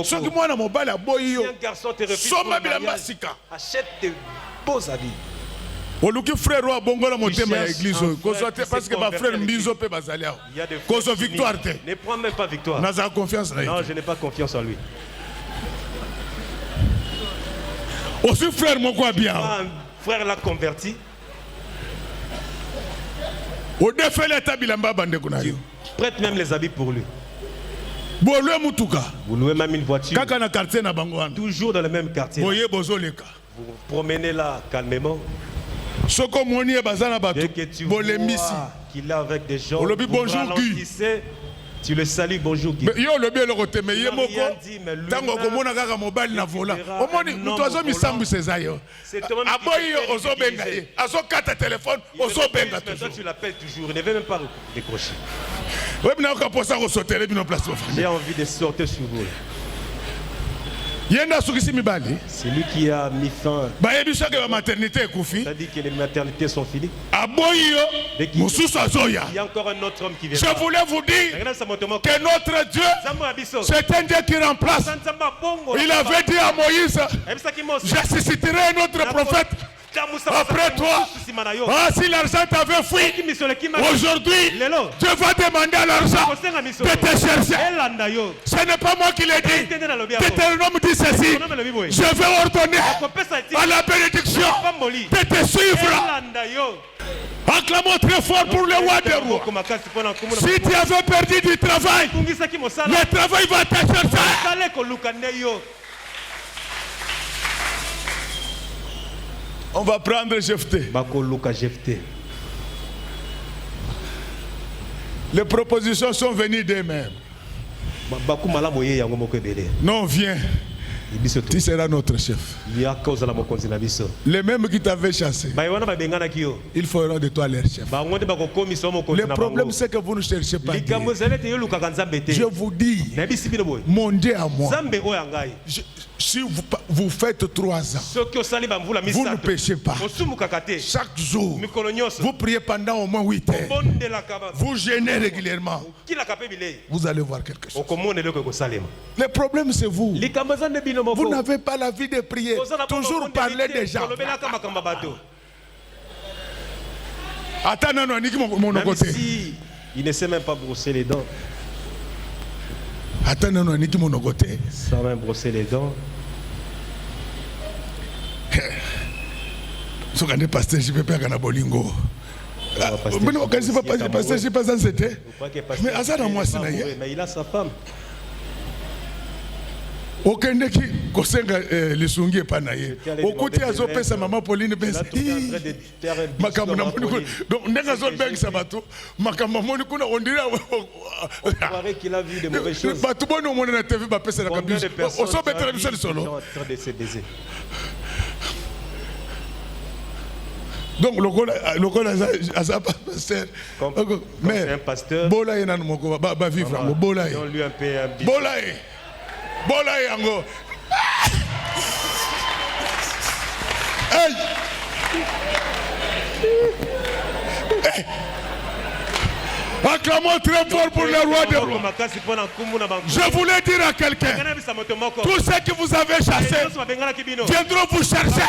Si un garçon te refuse pour le mariage, achète de beaux habits. Oluki frère roi bongola motema ya église parce que ma frère mbizo pe bazali aho. Kozo victoire te. Ne prends même pas victoire. Naza confiance na lui. Non, je n'ai pas confiance en lui. Aussi frère mon quoi bien. Un frère l'a converti. Au défait l'état bilamba bande kuna yo. Prête même les habits pour lui. Bo loué mutuka. Vous louez même une voiture. Kaka na quartier na bango wana. Toujours dans le même quartier. Boye bozoleka. Vous vous promenez là calmement. Soko moni e bazana bato. Dès que tu bolemisi. vois qu'il est avec des gens. Olobi bonjour Guy. Tu le salues, bonjour Guy. Yo lobi le côté mais ye moko. Tango komona kaka mobile na vola. Omoni muto azo misambu sezayo. Aboyi ozo benga ye. Azo kata téléphone ozo benga toujours. Tu l'appelles toujours, il ne veut même pas décrocher. J'ai envie de sortir sur vous. C'est lui qui a mis fin. C'est-à-dire que les maternités sont finies. Il y a encore un autre homme qui vient. Je voulais vous dire que notre Dieu, c'est un Dieu qui remplace. Il avait dit à Moïse, je susciterai un autre prophète après toi. Ah, si l'argent t'avait fui, aujourd'hui, Dieu va demander à l'argent de te chercher. Ce n'est pas moi qui l'ai dit. Deutéronome dit ceci. Je vais ordonner à la bénédiction de te suivre. Acclamons très fort pour le roi des rois. Si tu avais perdu du travail, le travail va te chercher. On va prendre Jephthé. Les propositions sont venues d'eux-mêmes. Non, viens. Tu seras notre chef. Les mêmes qui t'avaient chassé, ils feront de toi leur chef. Le problème, c'est que vous ne cherchez pas Dieu. Je vous dis, mon Dieu à moi, si vous faites 3 ans, vous ne péchez pas. Chaque jour, vous priez pendant au moins 8 heures. Vous jeûnez régulièrement. Vous allez voir quelque chose. Le problème, c'est vous. Vous n'avez pas la vie de prier. Toujours parler des gens. Même si il ne sait même pas brosser les dents. Sans même brosser les dents. Pasteur, je ne peux pas gagner bolingo. Mais il a sa femme. okendeki kosenga lisungi epa na ye okuti azopesa mama Pauline pesa makambo na moni donc ndenga azobengisa bato makambo moni kuna on dirait qu'il a vu de mauvaises choses. bato boni omona na TV bapesa na kabisa osobetela biso lisolo donc lokola aza pasteur mais bola ye nanu moko ba vivre ngo bola ye bola ye yango hey acclamons très fort pour le roi des rois. Je voulais dire à quelqu'un, tous ceux que vous avez chassés viendront vous chercher.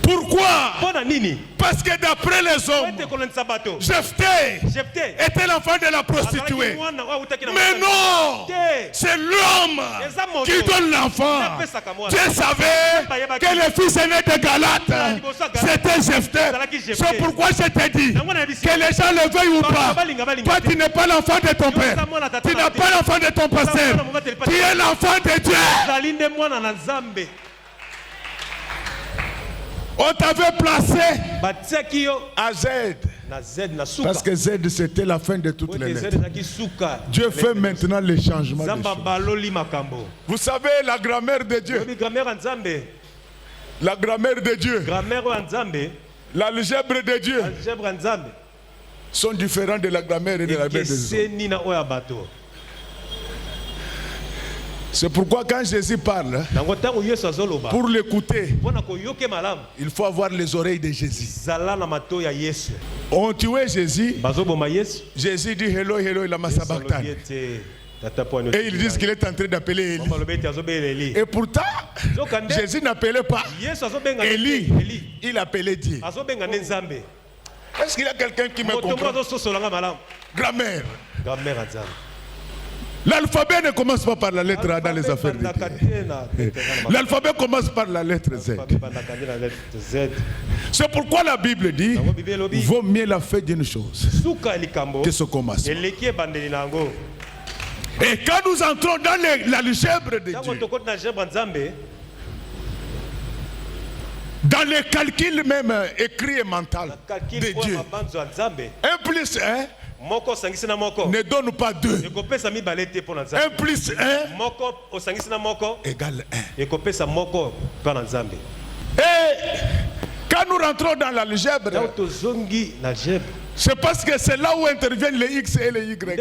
Pourquoi? Parce que d'après les hommes, Jephthé était l'enfant de la prostituée. Mais non, c'est l'homme qui donne l'enfant. Dieu savait que le fils aîné de Galate, c'était Jephthé. C'est pourquoi je t'ai dit, que les gens le veuillent ou pas, toi tu n'es pas l'enfant de ton père, tu n'es pas l'enfant de ton pasteur, tu es l'enfant de Dieu. On t'avait placé à Z. Parce que Z c'était la fin de toutes les lettres. Dieu fait maintenant les changements des choses. Vous savez la grammaire de Dieu. La grammaire de Dieu. L'algèbre de Dieu sont différents de la grammaire et de la grammaire des hommes. C'est pourquoi quand Jésus parle, pour l'écouter, il faut avoir les oreilles de Jésus. On tuait Jésus. Jésus dit Hello, Hello, lama sabachthani. Et ils disent qu'il est en train d'appeler Élie. Et pourtant, Jésus n'appelait pas Élie, il appelait Dieu. Est-ce qu'il y a quelqu'un qui me comprend? Grammaire. L'alphabet ne commence pas par la lettre A dans les affaires de Dieu. L'alphabet commence par la lettre Z. C'est pourquoi la Bible dit vaut mieux la fin d'une chose que ce commencement. Et quand nous entrons dans l'algèbre de Dieu, dans les calculs même écrits et mentaux de Dieu, 1 plus 1 ne donne pas 2. 1 plus 1 égale 1. Et quand nous rentrons dans l'algèbre, c'est parce que c'est là où interviennent les X et les Y.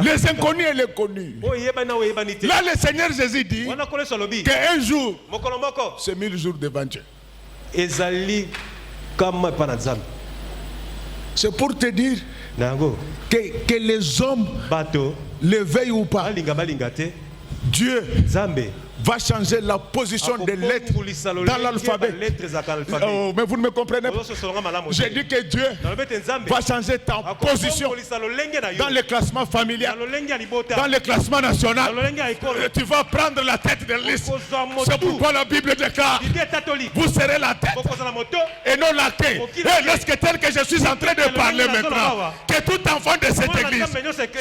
Les inconnus et les connus. Là, le Seigneur Jésus dit qu'un jour, c'est 1000 jours devant Dieu. C'est pour te dire que les hommes le veuillent ou pas, Dieu va changer la position des lettres dans l'alphabet. Oh, mais vous ne me comprenez pas. J'ai dit que Dieu va changer ta position dans le classement familial, dans le classement national. Tu vas prendre la tête de liste. C'est pourquoi la Bible déclare vous serez la tête et non la queue. Et lorsque tel que je suis en train de parler maintenant, que tout enfant de cette église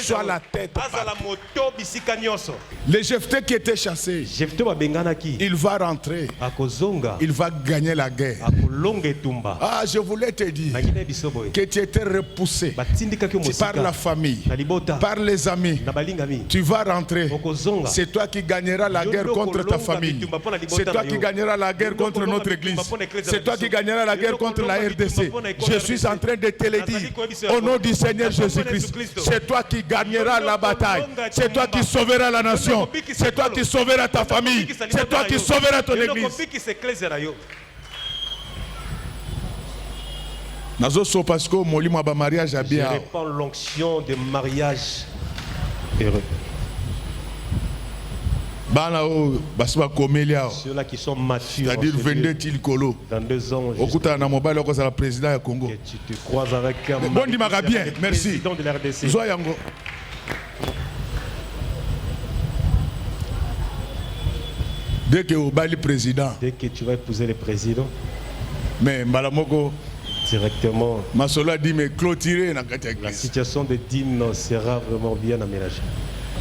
soit la tête. Les Jephthé qui étaient chassés, il va rentrer. Il va gagner la guerre. Ah, je voulais te dire que tu étais repoussé par la famille, par les amis. Tu vas rentrer. C'est toi qui gagneras la guerre contre ta famille. C'est toi qui gagneras la guerre contre notre église. C'est toi qui gagneras la guerre contre la RDC. Je suis en train de te le dire. Au nom du Seigneur Jésus-Christ, c'est toi qui gagneras la bataille. C'est toi qui sauveras la nation. C'est toi qui sauveras ta famille. C'est toi qui sauveras ton église. Je répands l'onction de mariage heureux. Ceux-là qui sont matures, c'est-à-dire 22 tilkolo. Dans 2 ans, que tu te croises avec un président de la RDC. Dès que tu vas épouser le président, mais Mbalamoko, directement. Masola dit mais clôturer la situation de dîmes sera vraiment bien aménagée.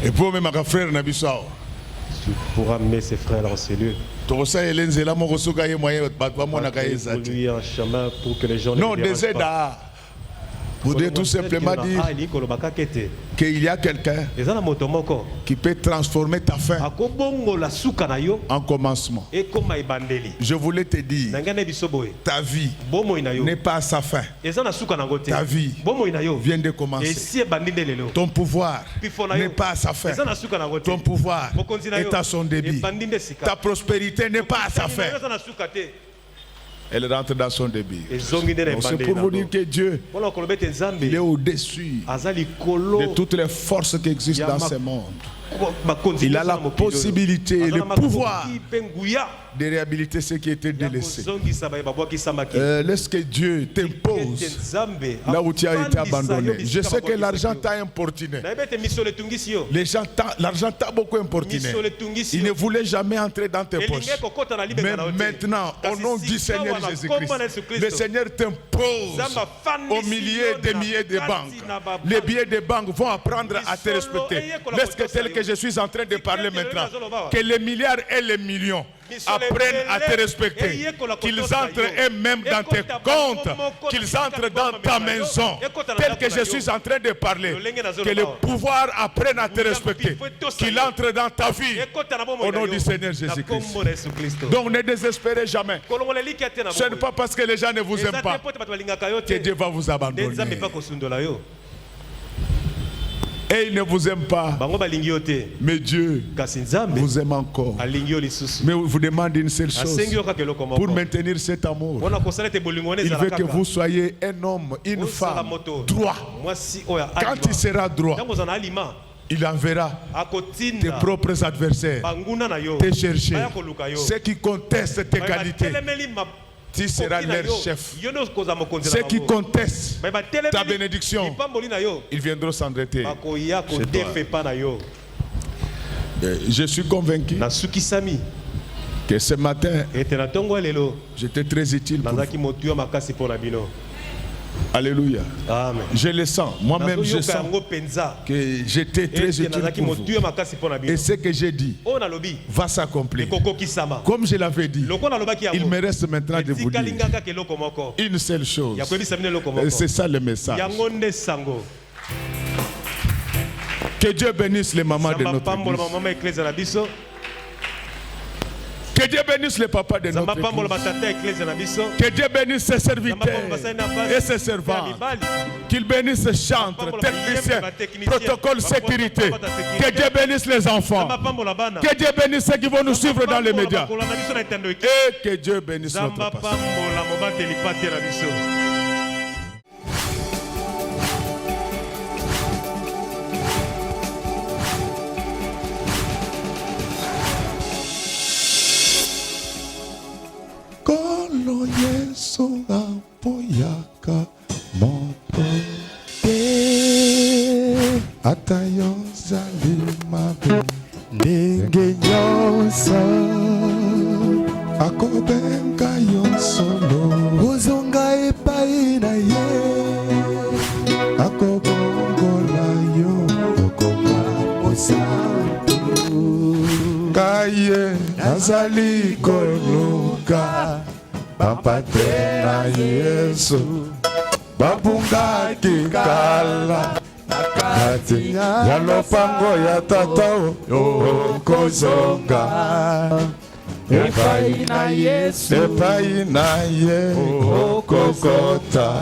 Et pour mes frères Nabissao, tu pourras mettre ses frères en cellule. Lui un chemin pour que les gens non, des aides à. Vous devez tout simplement dire qu'il y a quelqu'un qui peut transformer ta fin en commencement. Je voulais te dire, ta vie n'est pas à sa fin. Ta vie vient de commencer. Ton pouvoir n'est pas à sa fin. Ton pouvoir est à son début. Ta prospérité n'est pas à sa fin. Elle rentre dans son début. C'est pour vous dire que Dieu, il est au-dessus de toutes les forces qui existent dans ce monde. Il a la possibilité et le pouvoir de réhabiliter ce qui était délaissé. Laisse que Dieu t'impose là où tu as été abandonné. Je sais que l'argent t'a importuné. L'argent t'a beaucoup importuné. Il ne voulait jamais entrer dans tes poches. Mais maintenant, au nom du Seigneur Jésus-Christ, le Seigneur t'impose au milliers des milliers de banques. Les billets de banques vont apprendre à te respecter. Laisse que tel que je suis en train de parler maintenant, que les milliards et les millions apprennent à te respecter, qu'ils entrent eux-mêmes dans tes comptes, qu'ils entrent dans ta maison, tel que je suis en train de parler, que le pouvoir apprenne à te respecter, qu'il entre dans ta vie, au nom du Seigneur Jésus-Christ. Donc ne désespérez jamais. Ce n'est pas parce que les gens ne vous aiment pas que Dieu va vous abandonner. Et il ne vous aime pas. Mais Dieu vous aime encore. Mais vous demande une seule chose. Pour maintenir cet amour, il veut que vous soyez un homme, une femme droit. Quand il sera droit, il enverra tes propres adversaires te chercher. Ceux qui contestent tes qualités, tu seras leur chef. Ceux qui contestent ta bénédiction, ils viendront s'endretter chez toi. Je suis convaincu que ce matin, j'étais très utile pour vous. Alléluia. Amen. Je le sens. Moi-même, je sens que j'étais très utile pour vous. Et ce que j'ai dit va s'accomplir. Comme je l'avais dit, il me reste maintenant de vous dire une seule chose. Et c'est ça le message. Que Dieu bénisse les mamans de notre église. Que Dieu bénisse les papas de notre église. Que Dieu bénisse ses serviteurs et ses servants. Qu'il bénisse ses chantres, techniciens, protocole sécurité. Que Dieu bénisse les enfants. Que Dieu bénisse ceux qui vont nous suivre dans les médias. Et que Dieu bénisse notre pasteur. Kolo Yesu apoyaka moto te atayo zali mabe ndenge nyonso akobenga yo solo ozonga epai na ye akobongola yo okoma osantu kaye nazali koluka Papate na Yesu babungaki kala nakati ya lopango ya tata okozonga epai na Yesu epai na ye okokota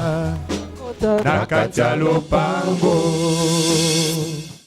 nakati ya lopango